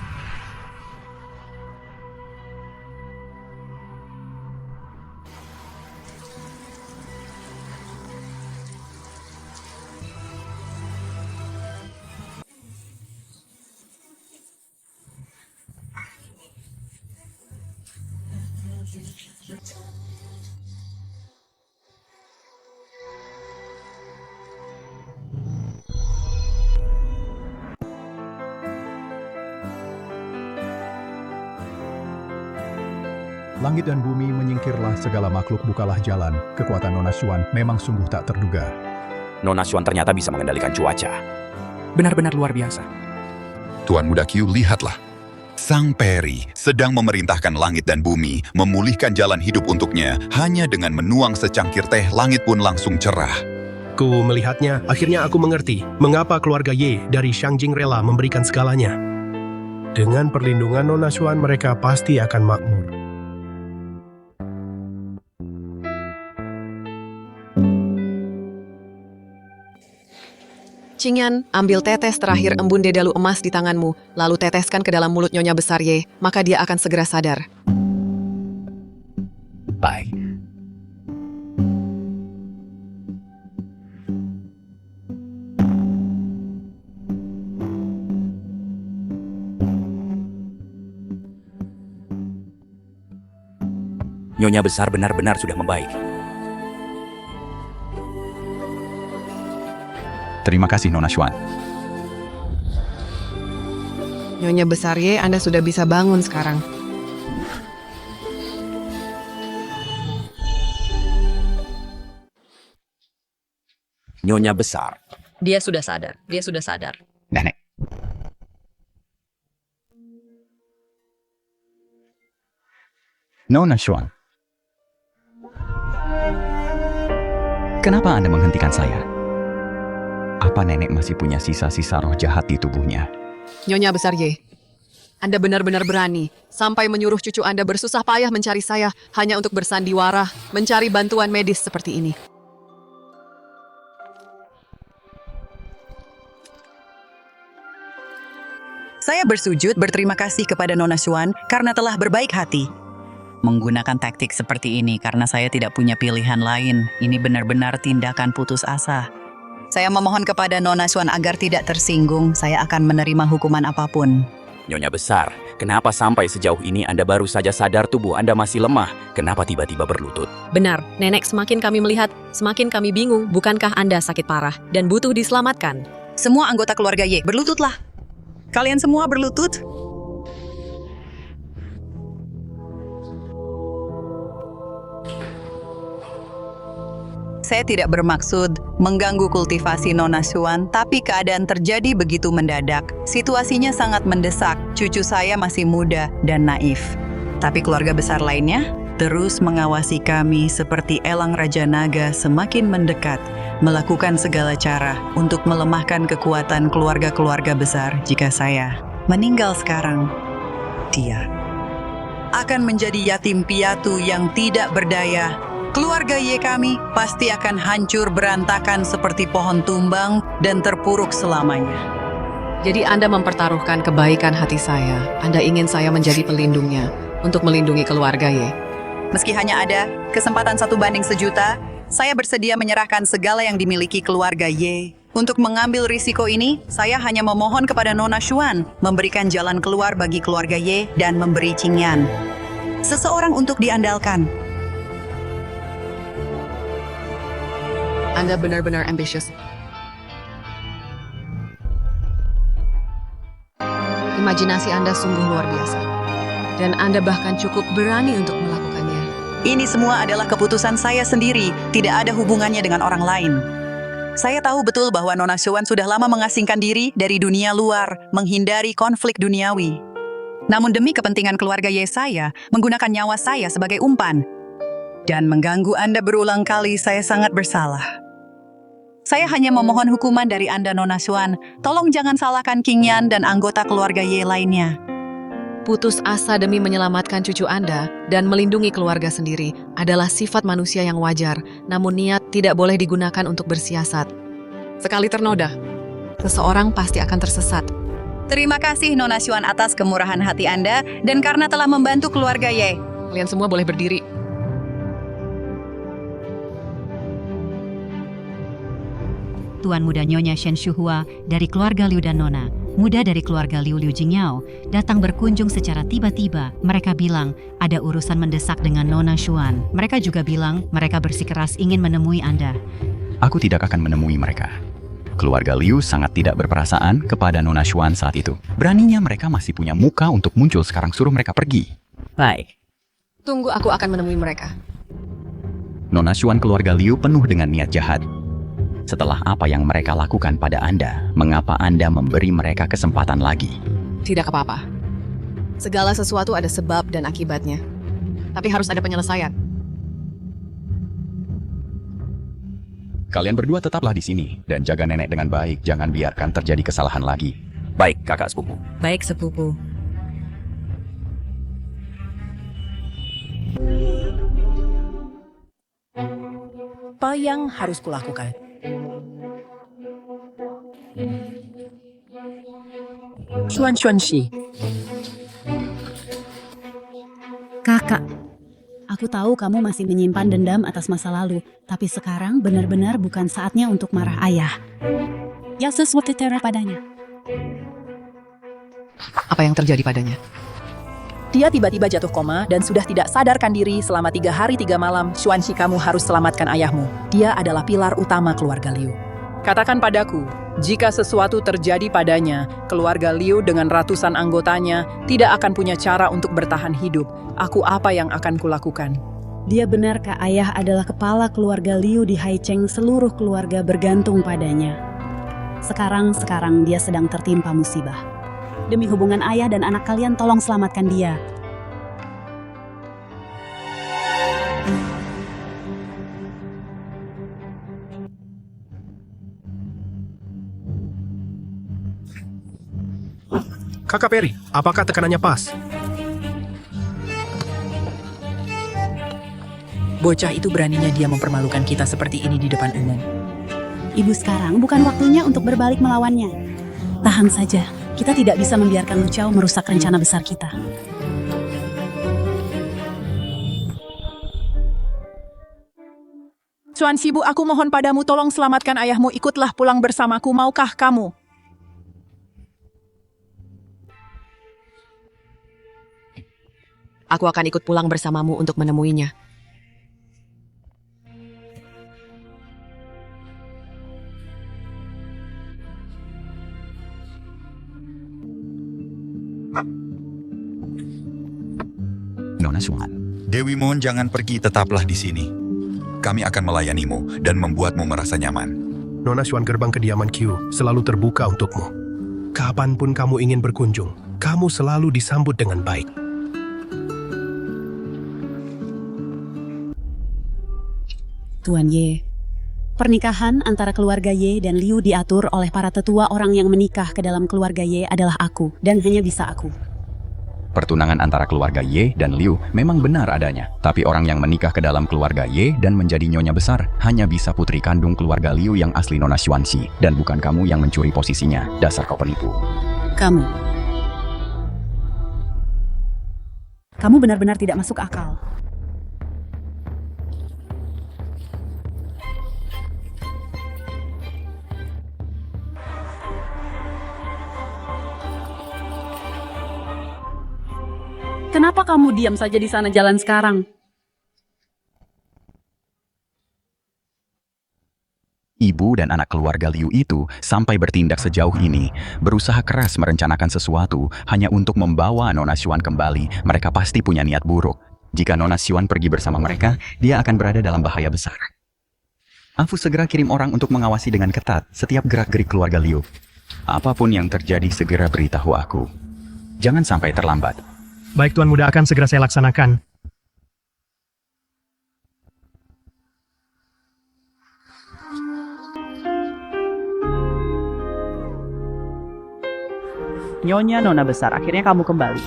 Langit dan bumi menyingkirlah segala makhluk, bukalah jalan. Kekuatan Nona Xuan memang sungguh tak terduga. Nona Xuan ternyata bisa mengendalikan cuaca. Benar-benar luar biasa. Tuan Muda Qiu, lihatlah. Sang peri sedang memerintahkan langit dan bumi memulihkan jalan hidup untuknya. Hanya dengan menuang secangkir teh, langit pun langsung cerah. Ku melihatnya, akhirnya aku mengerti mengapa keluarga Ye dari Shangjing rela memberikan segalanya. Dengan perlindungan Nona Xuan, mereka pasti akan makmur. Qingyan, ambil tetes terakhir embun dedalu emas di tanganmu, lalu teteskan ke dalam mulut Nyonya besar Ye, maka dia akan segera sadar. Baik. Nyonya besar benar-benar sudah membaik. Terima kasih, Nona Xuan. Nyonya besar Ye, Anda sudah bisa bangun sekarang. Nyonya besar. Dia sudah sadar. Dia sudah sadar. Nenek. Nona Xuan. Kenapa Anda menghentikan saya? Apa nenek masih punya sisa-sisa roh jahat di tubuhnya? Nyonya besar Ye, Anda benar-benar berani, sampai menyuruh cucu Anda bersusah payah mencari saya, hanya untuk bersandiwara, mencari bantuan medis seperti ini. Saya bersujud berterima kasih kepada Nona Xuan karena telah berbaik hati. Menggunakan taktik seperti ini karena saya tidak punya pilihan lain. Ini benar-benar tindakan putus asa. Saya memohon kepada Nona Xuan agar tidak tersinggung. Saya akan menerima hukuman apapun. Nyonya besar, kenapa sampai sejauh ini Anda baru saja sadar tubuh Anda masih lemah? Kenapa tiba-tiba berlutut? Benar, Nenek, semakin kami melihat, semakin kami bingung. Bukankah Anda sakit parah dan butuh diselamatkan? Semua anggota keluarga Ye, berlututlah. Kalian semua berlutut. Saya tidak bermaksud mengganggu kultivasi Nona Xuan, tapi keadaan terjadi begitu mendadak. Situasinya sangat mendesak. Cucu saya masih muda dan naif. Tapi keluarga besar lainnya terus mengawasi kami seperti elang Raja Naga semakin mendekat, melakukan segala cara untuk melemahkan kekuatan keluarga-keluarga besar. Jika saya meninggal sekarang, dia akan menjadi yatim piatu yang tidak berdaya. Keluarga Ye kami pasti akan hancur berantakan seperti pohon tumbang dan terpuruk selamanya. Jadi Anda mempertaruhkan kebaikan hati saya. Anda ingin saya menjadi pelindungnya untuk melindungi keluarga Ye. Meski hanya ada kesempatan 1 banding 1.000.000, saya bersedia menyerahkan segala yang dimiliki keluarga Ye. Untuk mengambil risiko ini, saya hanya memohon kepada Nona Xuan memberikan jalan keluar bagi keluarga Ye dan memberi Qingyan seseorang untuk diandalkan. Anda benar-benar ambisius. Imajinasi Anda sungguh luar biasa. Dan Anda bahkan cukup berani untuk melakukannya. Ini semua adalah keputusan saya sendiri, tidak ada hubungannya dengan orang lain. Saya tahu betul bahwa Nona Xuan sudah lama mengasingkan diri dari dunia luar, menghindari konflik duniawi. Namun demi kepentingan keluarga Ye saya, menggunakan nyawa saya sebagai umpan. Dan mengganggu Anda berulang kali, saya sangat bersalah. Saya hanya memohon hukuman dari Anda, Nona Xuan. Tolong jangan salahkan Qingyan dan anggota keluarga Ye lainnya. Putus asa demi menyelamatkan cucu Anda dan melindungi keluarga sendiri adalah sifat manusia yang wajar, namun niat tidak boleh digunakan untuk bersiasat. Sekali ternoda, seseorang pasti akan tersesat. Terima kasih Nona Xuan atas kemurahan hati Anda dan karena telah membantu keluarga Ye. Kalian semua boleh berdiri. Tuan muda Nyonya Shen Shuhua dari keluarga Liu dan Nona, muda dari keluarga Liu Jingyao, datang berkunjung secara tiba-tiba. Mereka bilang ada urusan mendesak dengan Nona Xuan. Mereka juga bilang mereka bersikeras ingin menemui Anda. Aku tidak akan menemui mereka. Keluarga Liu sangat tidak berperasaan kepada Nona Xuan saat itu. Beraninya mereka masih punya muka untuk muncul, sekarang suruh mereka pergi. Baik. Tunggu, aku akan menemui mereka. Nona Xuan keluarga Liu penuh dengan niat jahat. Setelah apa yang mereka lakukan pada Anda, mengapa Anda memberi mereka kesempatan lagi? Tidak apa-apa. Segala sesuatu ada sebab dan akibatnya. Tapi harus ada penyelesaian. Kalian berdua tetaplah di sini dan jaga nenek dengan baik. Jangan biarkan terjadi kesalahan lagi. Baik, kakak sepupu. Baik, sepupu. Apa yang harus kulakukan? Xuan Shi. Kakak, aku tahu kamu masih menyimpan dendam atas masa lalu, tapi sekarang benar-benar bukan saatnya untuk marah ayah. Yang sesuatu terjadi padanya. Apa yang terjadi padanya? Dia tiba-tiba jatuh koma dan sudah tidak sadarkan diri selama 3 hari 3 malam. Xuan Shi, kamu harus selamatkan ayahmu. Dia adalah pilar utama keluarga Liu. Katakan padaku, jika sesuatu terjadi padanya, keluarga Liu dengan ratusan anggotanya tidak akan punya cara untuk bertahan hidup. Aku apa yang akan kulakukan? Dia benar, Kak. Ayah adalah kepala keluarga Liu di Haicheng. Seluruh keluarga bergantung padanya. Sekarang dia sedang tertimpa musibah. Demi hubungan ayah dan anak kalian, tolong selamatkan dia. Kakak Peri, apakah tekanannya pas? Bocah itu beraninya dia mempermalukan kita seperti ini di depan umum. Ibu, sekarang bukan waktunya untuk berbalik melawannya. Tahan saja. Kita tidak bisa membiarkan Lu Chao merusak rencana besar kita. Xuan Shibu, aku mohon padamu tolong selamatkan ayahmu, ikutlah pulang bersamaku, maukah kamu? Aku akan ikut pulang bersamamu untuk menemuinya. Nona Xuan. Dewi Mon, jangan pergi, tetaplah di sini. Kami akan melayanimu dan membuatmu merasa nyaman. Nona Xuan, gerbang kediaman Q selalu terbuka untukmu. Kapanpun kamu ingin berkunjung, kamu selalu disambut dengan baik. Tuan Ye, pernikahan antara keluarga Ye dan Liu diatur oleh para tetua. Orang yang menikah ke dalam keluarga Ye adalah aku, dan hanya bisa aku. Pertunangan antara keluarga Ye dan Liu memang benar adanya. Tapi orang yang menikah ke dalam keluarga Ye dan menjadi nyonya besar hanya bisa putri kandung keluarga Liu yang asli Nona Xuanxi. Dan bukan kamu yang mencuri posisinya. Dasar kau penipu. Kamu benar-benar tidak masuk akal. Kenapa kamu diam saja di sana jalan sekarang? Ibu dan anak keluarga Liu itu sampai bertindak sejauh ini, berusaha keras merencanakan sesuatu hanya untuk membawa Nona Xuan kembali. Mereka pasti punya niat buruk. Jika Nona Xuan pergi bersama mereka, dia akan berada dalam bahaya besar. Afu segera kirim orang untuk mengawasi dengan ketat setiap gerak-gerik keluarga Liu. Apapun yang terjadi, segera beritahu aku. Jangan sampai terlambat. Baik Tuan Muda, akan segera saya laksanakan. Nyonya Nona Besar, akhirnya kamu kembali.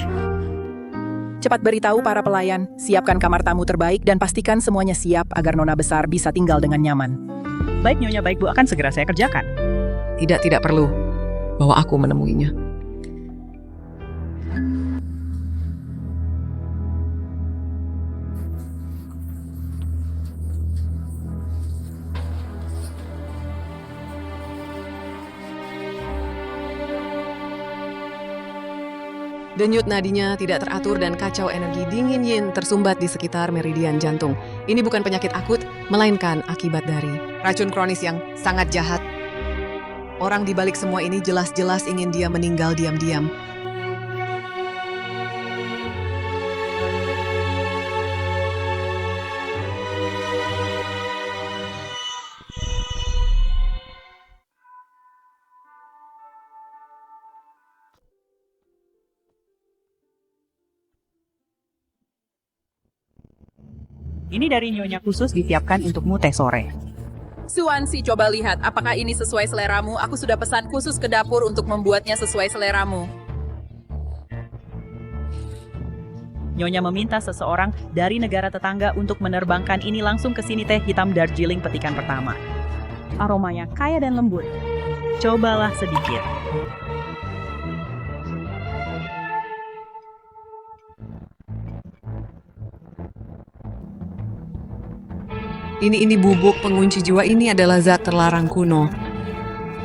Cepat beritahu para pelayan, siapkan kamar tamu terbaik dan pastikan semuanya siap agar Nona Besar bisa tinggal dengan nyaman. Baik Nyonya, baik Bu, akan segera saya kerjakan. Tidak perlu. Bawa aku menemuinya. Denyut nadinya tidak teratur dan kacau energi dingin yin tersumbat di sekitar meridian jantung. Ini bukan penyakit akut, melainkan akibat dari racun kronis yang sangat jahat. Orang di balik semua ini jelas-jelas ingin dia meninggal diam-diam. Ini dari Nyonya khusus disiapkan untukmu teh sore. Xuanxi, coba lihat, apakah ini sesuai seleramu? Aku sudah pesan khusus ke dapur untuk membuatnya sesuai seleramu. Nyonya meminta seseorang dari negara tetangga untuk menerbangkan ini langsung ke sini, teh hitam Darjeeling petikan pertama. Aromanya kaya dan lembut. Cobalah sedikit. Ini bubuk pengunci jiwa. Ini adalah zat terlarang kuno.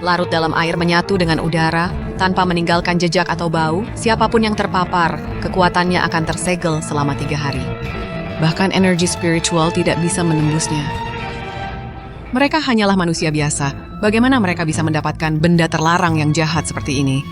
Larut dalam air, menyatu dengan udara, tanpa meninggalkan jejak atau bau. Siapapun yang terpapar, kekuatannya akan tersegel selama 3 hari. Bahkan energi spiritual tidak bisa menembusnya. Mereka hanyalah manusia biasa. Bagaimana mereka bisa mendapatkan benda terlarang yang jahat seperti ini?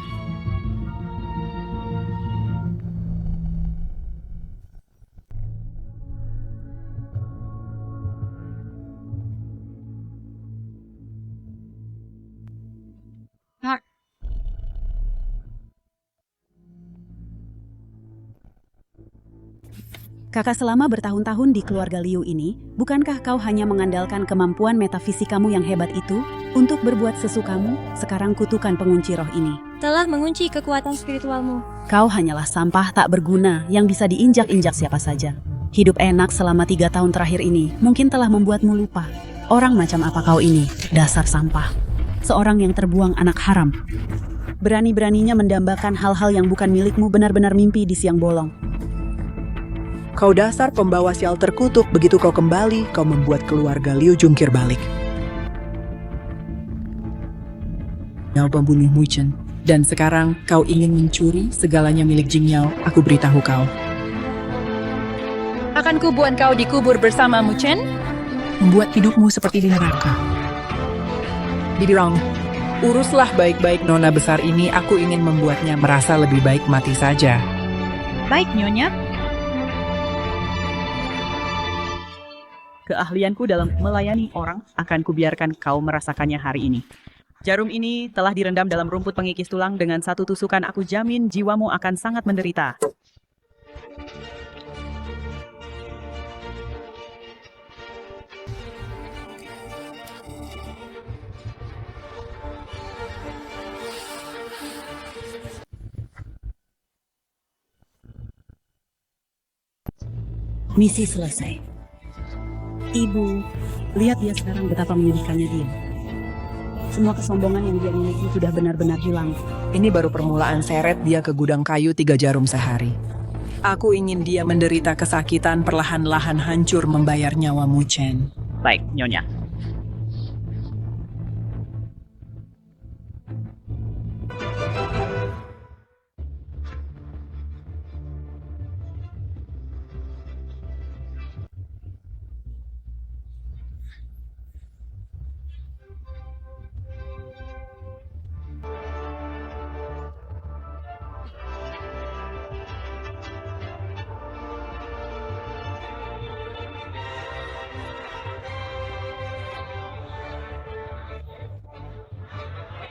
Kakak, selama bertahun-tahun di keluarga Liu ini, bukankah kau hanya mengandalkan kemampuan metafisikamu yang hebat itu untuk berbuat sesukamu? Sekarang kutukan pengunci roh ini telah mengunci kekuatan spiritualmu. Kau hanyalah sampah tak berguna yang bisa diinjak-injak siapa saja. Hidup enak selama 3 tahun terakhir ini mungkin telah membuatmu lupa. Orang macam apa kau ini? Dasar sampah. Seorang yang terbuang anak haram. Berani-beraninya mendambakan hal-hal yang bukan milikmu, benar-benar mimpi di siang bolong. Kau dasar pembawa sial terkutuk, begitu kau kembali, kau membuat keluarga Liu jungkir balik. Kau pembunuh Mu Chen. Dan sekarang kau ingin mencuri segalanya milik Jing Yao. Aku beritahu kau. Akan kubuat kau dikubur bersama Mu Chen? Membuat hidupmu seperti di neraka. Bibi Rong, uruslah baik-baik nona besar ini. Aku ingin membuatnya merasa lebih baik mati saja. Baik, Nyonya. Keahlianku dalam melayani orang akan kubiarkan kau merasakannya hari ini. Jarum ini telah direndam dalam rumput pengikis tulang. Dengan satu tusukan aku jamin jiwamu akan sangat menderita. Misi selesai. Ibu, lihat dia sekarang betapa menyedihkannya dia. Semua kesombongan yang dia miliki sudah benar-benar hilang. Ini baru permulaan seret dia ke gudang kayu 3 jarum sehari. Aku ingin dia menderita kesakitan perlahan-lahan hancur membayar nyawa Mu Chen. Baik, Nyonya.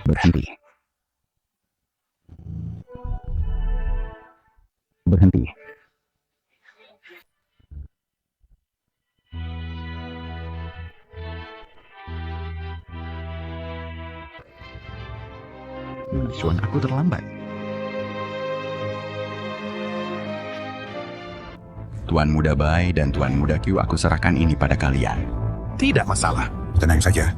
Berhenti. Berhenti. Chuan, aku terlambat. Tuan Muda Bai dan Tuan Muda Q, aku serahkan ini pada kalian. Tidak masalah. Tenang saja.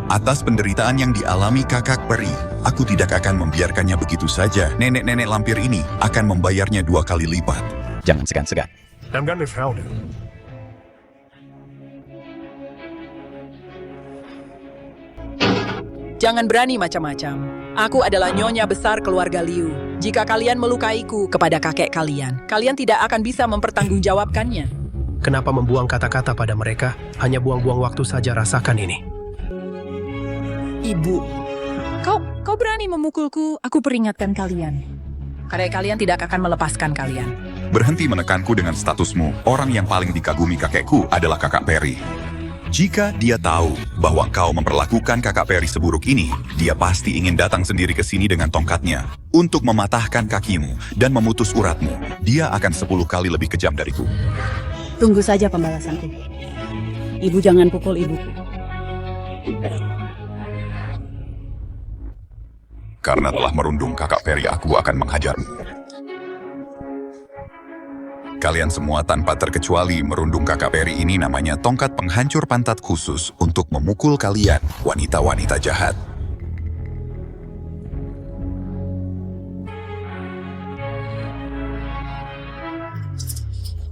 Atas penderitaan yang dialami kakak peri, aku tidak akan membiarkannya begitu saja. Nenek-nenek lampir ini akan membayarnya 2 kali lipat. Jangan segan-segan. Jangan berani macam-macam. Aku adalah nyonya besar keluarga Liu. Jika kalian melukaiku kepada kakek kalian, kalian tidak akan bisa mempertanggungjawabkannya. Kenapa membuang kata-kata pada mereka? Hanya buang-buang waktu saja, rasakan ini. Ibu, kau berani memukulku, aku peringatkan kalian. Karena kalian tidak akan melepaskan kalian. Berhenti menekanku dengan statusmu. Orang yang paling dikagumi kakekku adalah kakak Peri. Jika dia tahu bahwa kau memperlakukan kakak Peri seburuk ini, dia pasti ingin datang sendiri ke sini dengan tongkatnya untuk mematahkan kakimu dan memutus uratmu. Dia akan 10 kali lebih kejam dariku. Tunggu saja pembalasanku. Ibu jangan pukul ibuku. Karena telah merundung kakak Peri, aku akan menghajarmu. Kalian semua tanpa terkecuali merundung kakak Peri ini namanya tongkat penghancur pantat khusus untuk memukul kalian, wanita-wanita jahat.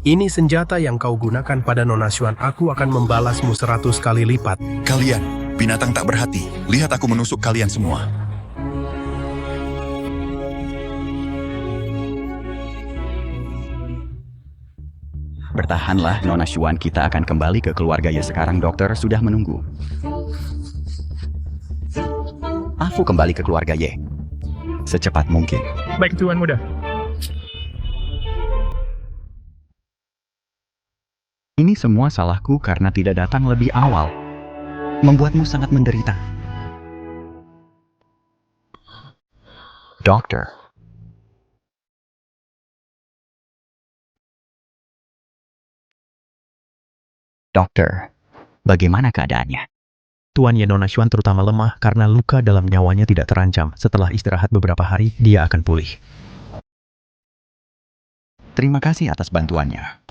Ini senjata yang kau gunakan pada Nona Xuan. Aku akan membalasmu 100 kali lipat. Kalian, binatang tak berhati. Lihat aku menusuk kalian semua. Bertahanlah, Nona Xuan, kita akan kembali ke keluarga Ye sekarang. Dokter sudah menunggu. Aku kembali ke keluarga Ye secepat mungkin. Baik, Tuan Muda. Ini semua salahku karena tidak datang lebih awal. Membuatmu sangat menderita. Dokter. Dokter, bagaimana keadaannya? Tuan Ye Nona Xuan terutama lemah karena luka dalam nyawanya tidak terancam. Setelah istirahat beberapa hari, dia akan pulih. Terima kasih atas bantuannya.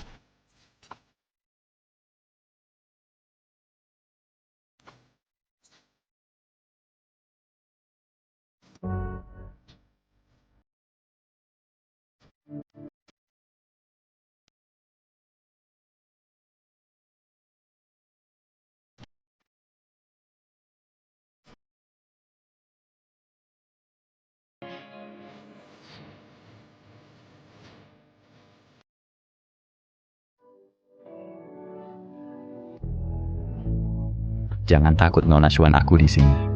Jangan takut Nona Xuan, aku di sini.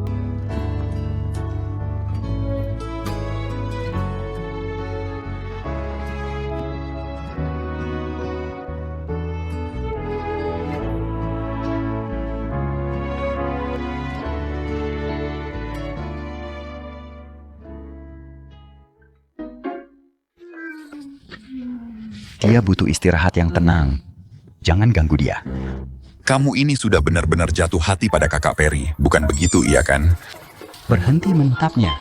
Dia butuh istirahat yang tenang. Jangan ganggu dia. Kamu ini sudah benar-benar jatuh hati pada kakak Perry, bukan begitu iya kan? Berhenti menatapnya.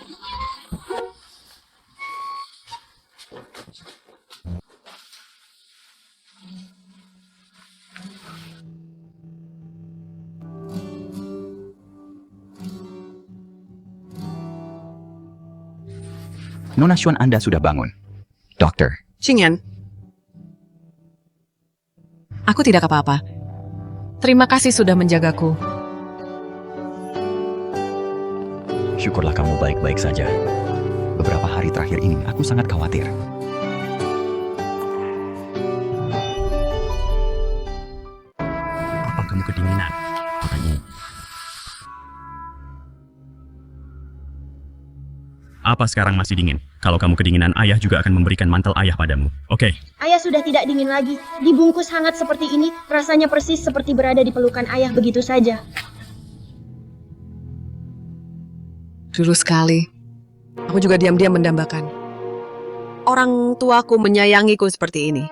Nona Xuan, Anda sudah bangun. Dokter. Qingyan. Aku tidak apa-apa. Terima kasih sudah menjagaku. Syukurlah kamu baik-baik saja. Beberapa hari terakhir ini aku sangat khawatir. Apa kamu kedinginan? Apa sekarang masih dingin? Kalau kamu kedinginan, ayah juga akan memberikan mantel ayah padamu. Oke? Ayah sudah tidak dingin lagi. Dibungkus hangat seperti ini, rasanya persis seperti berada di pelukan ayah begitu saja. Dulu sekali, aku juga diam-diam mendambakan. Orang tuaku menyayangiku seperti ini.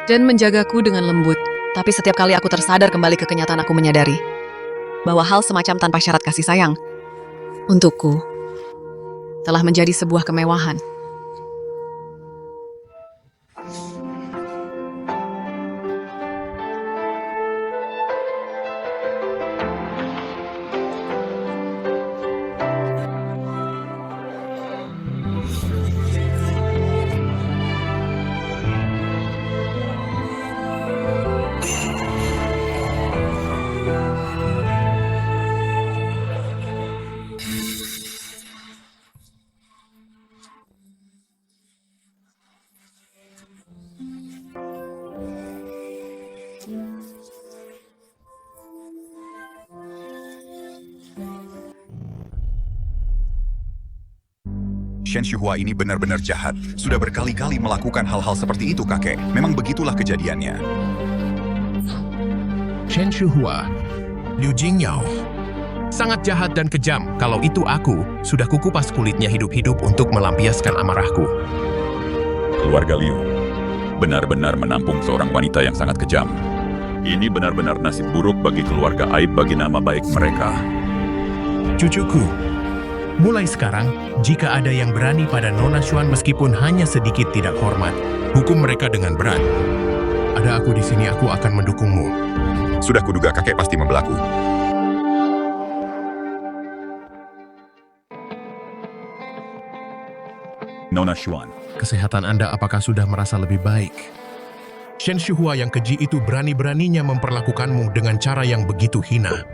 Dan menjagaku dengan lembut. Tapi setiap kali aku tersadar kembali ke kenyataan, aku menyadari bahwa hal semacam tanpa syarat kasih sayang untukku telah menjadi sebuah kemewahan. Shen Shuhua ini benar-benar jahat. Sudah berkali-kali melakukan hal-hal seperti itu, kakek. Memang begitulah kejadiannya. Shen Shuhua, Liu Jingyao. Sangat jahat dan kejam. Kalau itu aku, sudah kukupas kulitnya hidup-hidup untuk melampiaskan amarahku. Keluarga Liu benar-benar menampung seorang wanita yang sangat kejam. Ini benar-benar nasib buruk bagi keluarga, aib bagi nama baik mereka. Cucuku, mulai sekarang, jika ada yang berani pada Nona Xuan meskipun hanya sedikit tidak hormat, hukum mereka dengan berat. Ada aku di sini, aku akan mendukungmu. Sudah kuduga kakek pasti membelaku. Nona Xuan. Kesehatan Anda apakah sudah merasa lebih baik? Shen Shuhua yang keji itu berani-beraninya memperlakukanmu dengan cara yang begitu hina.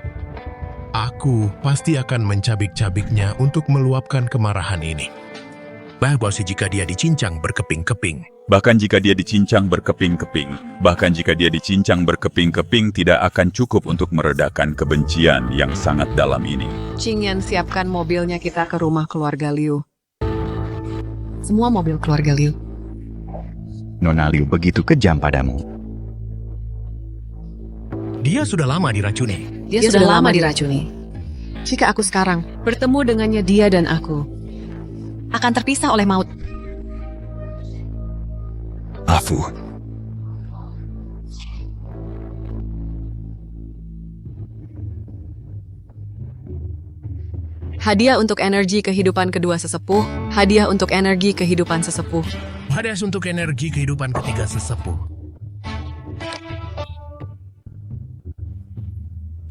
Aku pasti akan mencabik-cabiknya untuk meluapkan kemarahan ini. Bahwa jika dia dicincang berkeping-keping. Bahkan jika dia dicincang berkeping-keping, tidak akan cukup untuk meredakan kebencian yang sangat dalam ini. Qingyan, siapkan mobilnya, kita ke rumah keluarga Liu. Semua mobil keluarga Liu. Nona Liu begitu kejam padamu. Dia sudah lama diracuni. Dia sudah lama diracuni. Jika aku sekarang bertemu dengannya, dia dan aku akan terpisah oleh maut. Afu. Hadiah untuk energi kehidupan kedua sesepuh. Hadiah untuk energi kehidupan sesepuh. Hadiah untuk energi kehidupan ketiga sesepuh.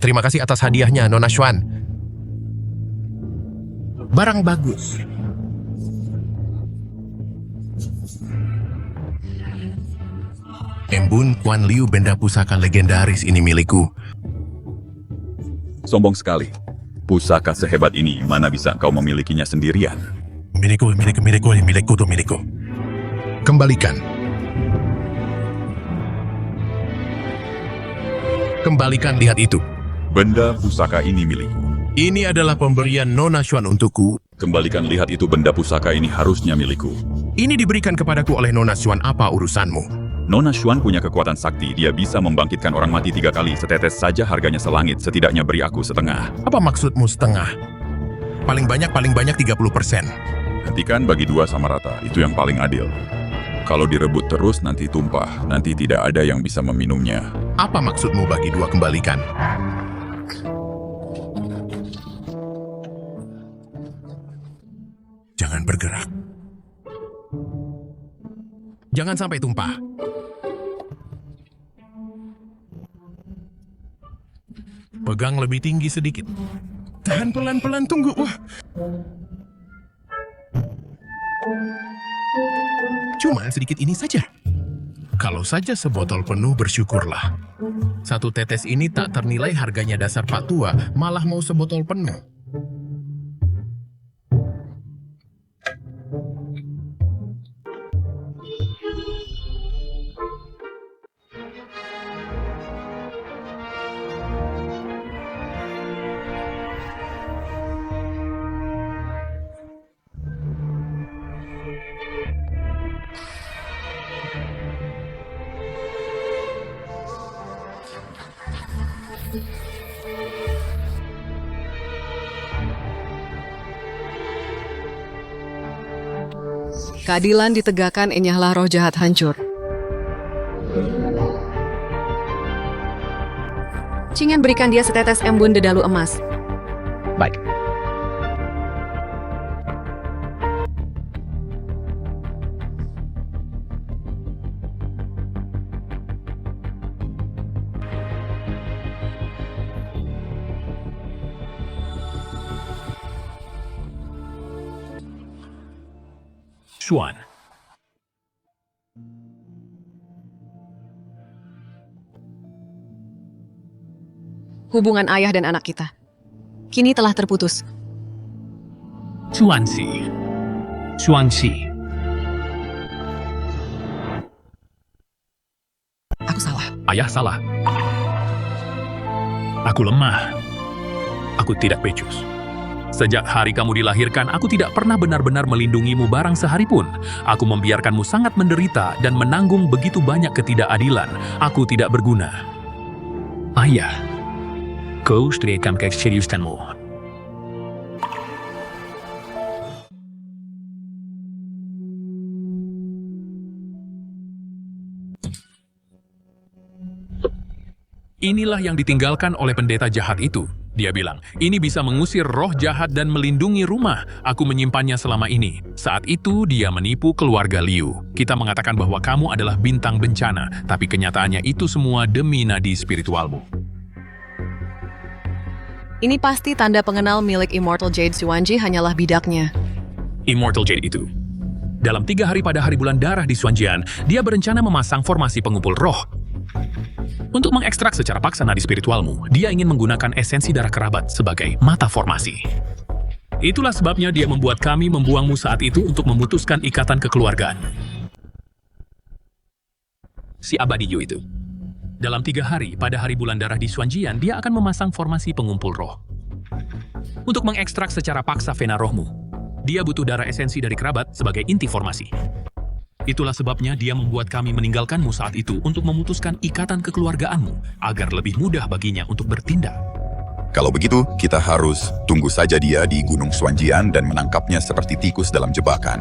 Terima kasih atas hadiahnya, Nona Xuan. Barang bagus. Embun Kuan Liu, benda pusaka legendaris ini milikku. Sombong sekali. Pusaka sehebat ini, mana bisa kau memilikinya sendirian? Milikku. Kembalikan. Kembalikan, lihat itu. Benda pusaka ini milikku. Ini adalah pemberian Nona Xuan untukku. Kembalikan, lihat itu, benda pusaka ini harusnya milikku. Ini diberikan kepadaku oleh Nona Xuan, apa urusanmu? Nona Xuan punya kekuatan sakti, dia bisa membangkitkan orang mati 3 kali, setetes saja harganya selangit, setidaknya beri aku setengah. Apa maksudmu setengah? Paling banyak 30%. Hentikan, bagi 2 sama rata, itu yang paling adil. Kalau direbut terus nanti tumpah, nanti tidak ada yang bisa meminumnya. Apa maksudmu bagi 2 kembalikan? Jangan bergerak. Jangan sampai tumpah. Pegang lebih tinggi sedikit. Tahan pelan-pelan, tunggu. Wah. Cuma sedikit ini saja. Kalau saja sebotol penuh, bersyukurlah. 1 tetes ini tak ternilai harganya dasar Pak Tua, malah mau sebotol penuh. Keadilan ditegakkan, enyahlah roh jahat hancur. Cingen berikan dia setetes embun dedalu emas. Baik. Xuan. Hubungan ayah dan anak kita kini telah terputus. Xuanxi. Xuanxi. Aku salah. Ayah salah. Aku lemah. Aku tidak becus. Sejak hari kamu dilahirkan, aku tidak pernah benar-benar melindungimu barang sehari pun. Aku membiarkanmu sangat menderita dan menanggung begitu banyak ketidakadilan. Aku tidak berguna. Ayah, kau teriakkan keseriusanmu. Inilah yang ditinggalkan oleh pendeta jahat itu. Dia bilang, ini bisa mengusir roh jahat dan melindungi rumah. Aku menyimpannya selama ini. Saat itu, dia menipu keluarga Liu. Kita mengatakan bahwa kamu adalah bintang bencana, tapi kenyataannya itu semua demi nadi spiritualmu. Ini pasti tanda pengenal milik Immortal Jade Xuanji hanyalah bidaknya. Immortal Jade itu. Dalam 3 hari pada hari bulan darah di Xuanjian, dia berencana memasang formasi pengumpul roh. Untuk mengekstrak secara paksa nadi spiritualmu, dia ingin menggunakan esensi darah kerabat sebagai mata formasi. Itulah sebabnya dia membuat kami membuangmu saat itu untuk memutuskan ikatan kekeluargaan. Si abadi Yu itu. Dalam 3 hari, pada hari bulan darah di Xuanjian, dia akan memasang formasi pengumpul roh. Untuk mengekstrak secara paksa vena rohmu, dia butuh darah esensi dari kerabat sebagai inti formasi. Itulah sebabnya dia membuat kami meninggalkanmu saat itu untuk memutuskan ikatan kekeluargaanmu agar lebih mudah baginya untuk bertindak. Kalau begitu, kita harus tunggu saja dia di Gunung Xuanjian dan menangkapnya seperti tikus dalam jebakan.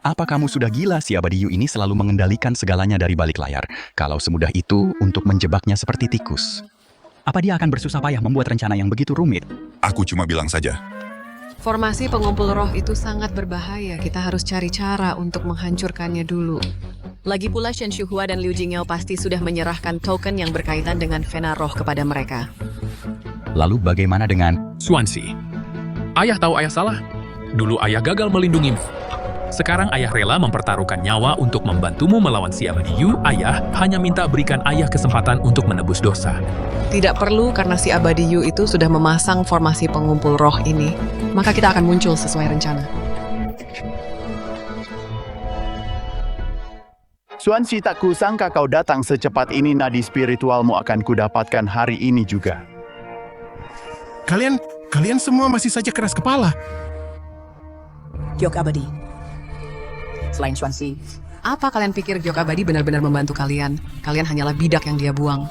Apa kamu sudah gila? Si abadi Yu ini selalu mengendalikan segalanya dari balik layar. Kalau semudah itu untuk menjebaknya seperti tikus. Apa dia akan bersusah payah membuat rencana yang begitu rumit? Aku cuma bilang saja. Formasi pengumpul roh itu sangat berbahaya. Kita harus cari cara untuk menghancurkannya dulu. Lagi pula Shen Shuhua dan Liu Jingyao pasti sudah menyerahkan token yang berkaitan dengan vena roh kepada mereka. Lalu bagaimana dengan Xuanxi? Ayah tahu ayah salah. Dulu ayah gagal melindungimu. Sekarang ayah rela mempertaruhkan nyawa untuk membantumu melawan si abadi Yu. Ayah hanya minta berikan ayah kesempatan untuk menebus dosa. Tidak perlu, karena si abadi Yu itu sudah memasang formasi pengumpul roh ini. Maka kita akan muncul sesuai rencana. Xuanxi, tak kusangka kau datang secepat ini. Nadi spiritualmu akan kudapatkan hari ini juga. Kalian semua masih saja keras kepala. Giok abadi. Selain Xuanxi, Apa kalian pikir Giok Abadi benar-benar membantu kalian? Kalian hanyalah bidak yang dia buang.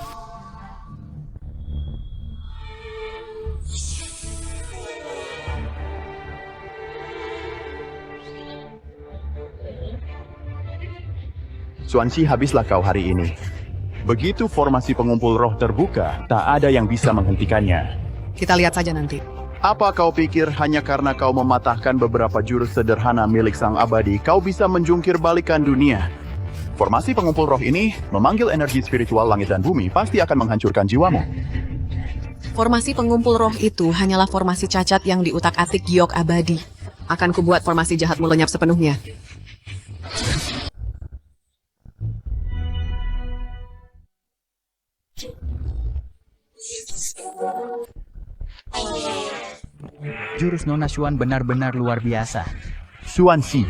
Xuanxi, habislah kau hari ini. Begitu formasi pengumpul roh terbuka, tak ada yang bisa menghentikannya. Kita lihat saja nanti. Apa kau pikir hanya karena kau mematahkan beberapa jurus sederhana milik Sang Abadi, kau bisa menjungkir balikan dunia? Formasi pengumpul roh ini memanggil energi spiritual langit dan bumi, pasti akan menghancurkan jiwamu. Formasi pengumpul roh itu hanyalah formasi cacat yang diutak-atik Giok Abadi. Akan kubuat formasi jahatmu lenyap sepenuhnya. Jurus Nona Xuan benar-benar luar biasa. Xuanxi,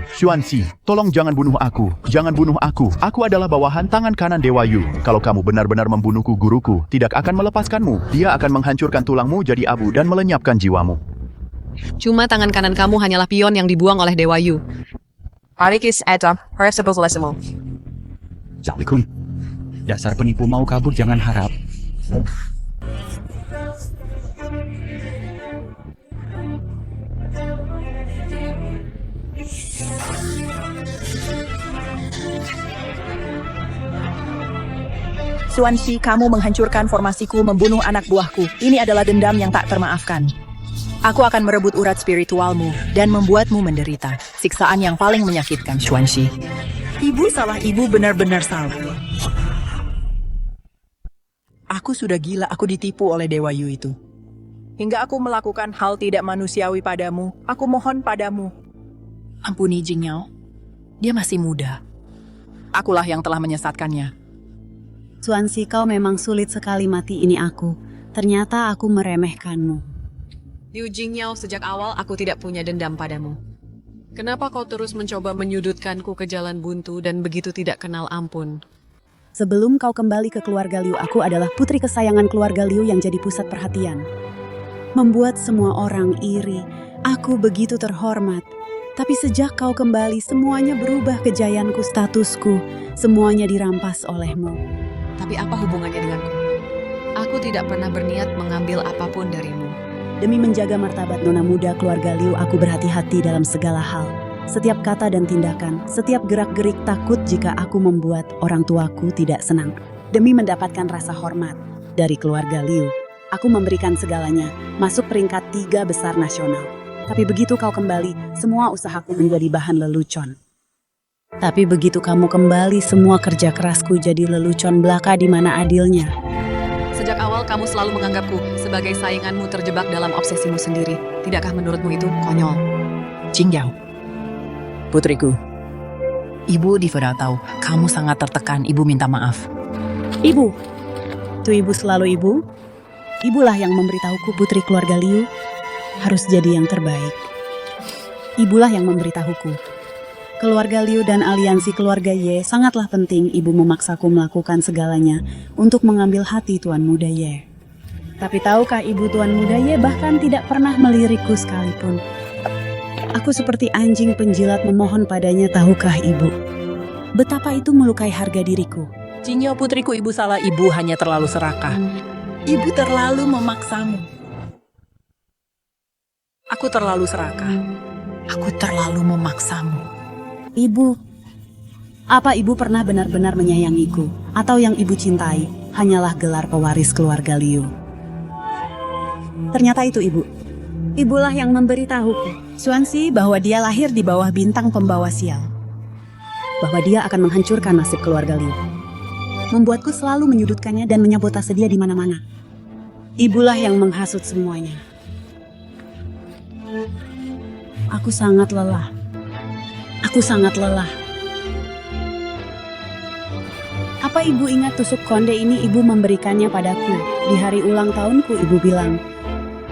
tolong jangan bunuh aku. Jangan bunuh aku. Aku adalah bawahan tangan kanan Dewa Yu. Kalau kamu benar-benar membunuhku, guruku tidak akan melepaskanmu. Dia akan menghancurkan tulangmu jadi abu dan melenyapkan jiwamu. Cuma tangan kanan kamu hanyalah pion yang dibuang oleh Dewa Yu. Zalikun, dasar penipu mau kabur jangan harap. Xuanxi, kamu menghancurkan formasiku, membunuh anak buahku. Ini adalah dendam yang tak termaafkan. Aku akan merebut urat spiritualmu dan membuatmu menderita. Siksaan yang paling menyakitkan, Xuanxi. Ibu salah, ibu benar-benar salah. Aku sudah gila, aku ditipu oleh Dewa Yu itu. Hingga aku melakukan hal tidak manusiawi padamu. Aku mohon padamu. Ampuni Jing Yao. Dia masih muda. Akulah yang telah menyesatkannya. Xuanxi, kau memang sulit sekali mati ini aku. Ternyata aku meremehkanmu. Liu Jingyao, sejak awal aku tidak punya dendam padamu. Kenapa kau terus mencoba menyudutkanku ke jalan buntu dan begitu tidak kenal ampun? Sebelum kau kembali ke keluarga Liu, aku adalah putri kesayangan keluarga Liu yang jadi pusat perhatian. Membuat semua orang iri. Aku begitu terhormat. Tapi sejak kau kembali, semuanya berubah, kejayaanku, statusku. Semuanya dirampas olehmu. Tapi apa hubungannya denganku? Aku tidak pernah berniat mengambil apapun darimu. Demi menjaga martabat nona muda keluarga Liu, aku berhati-hati dalam segala hal. Setiap kata dan tindakan, setiap gerak-gerik, takut jika aku membuat orang tuaku tidak senang. Demi mendapatkan rasa hormat dari keluarga Liu, aku memberikan segalanya, masuk peringkat 3 besar nasional. Tapi begitu kau kembali, semua usahaku menjadi bahan lelucon. Tapi begitu kamu kembali, semua kerja kerasku jadi lelucon belaka. Di mana adilnya? Sejak awal kamu selalu menganggapku sebagai sainganmu terjebak dalam obsesimu sendiri. Tidakkah menurutmu itu konyol? Jing Yao, putriku. Ibu Divera tahu kamu sangat tertekan. Ibu minta maaf. Ibu, tuh ibu selalu ibu. Ibulah yang memberitahuku putri keluarga Liu harus jadi yang terbaik. Ibulah yang memberitahuku. Keluarga Liu dan aliansi keluarga Ye sangatlah penting. Ibu memaksaku melakukan segalanya untuk mengambil hati Tuan Muda Ye. Tapi tahukah ibu, Tuan Muda Ye bahkan tidak pernah melirikku sekalipun. Aku seperti anjing penjilat memohon padanya, tahukah ibu? Betapa itu melukai harga diriku. Jing Yao, putriku, ibu salah. Ibu hanya terlalu serakah. Ibu terlalu memaksamu. Aku terlalu serakah. Aku terlalu memaksamu. Ibu, apa ibu pernah benar-benar menyayangiku? Atau yang ibu cintai hanyalah gelar pewaris keluarga Liu? Ternyata itu ibu. Ibulah yang memberitahuku, Xuanxi, bahwa dia lahir di bawah bintang pembawa sial. Bahwa dia akan menghancurkan nasib keluarga Liu. Membuatku selalu menyudutkannya dan menyabotase dia di mana-mana. Ibulah yang menghasut semuanya. Aku sangat lelah. Aku sangat lelah. Apa ibu ingat tusuk konde ini? Ibu memberikannya padaku. Di hari ulang tahunku, ibu bilang,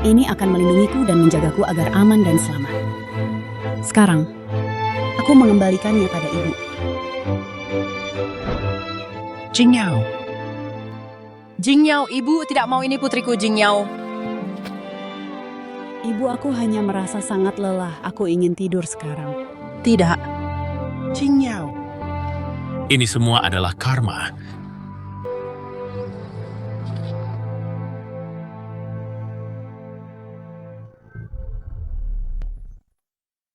ini akan melindungiku dan menjagaku agar aman dan selamat. Sekarang, aku mengembalikannya pada ibu. Jingyao. Jingyao, ibu tidak mau ini putriku Jingyao. Ibu, aku hanya merasa sangat lelah. Aku ingin tidur sekarang. Tidak. Jingyao. Ini semua adalah karma.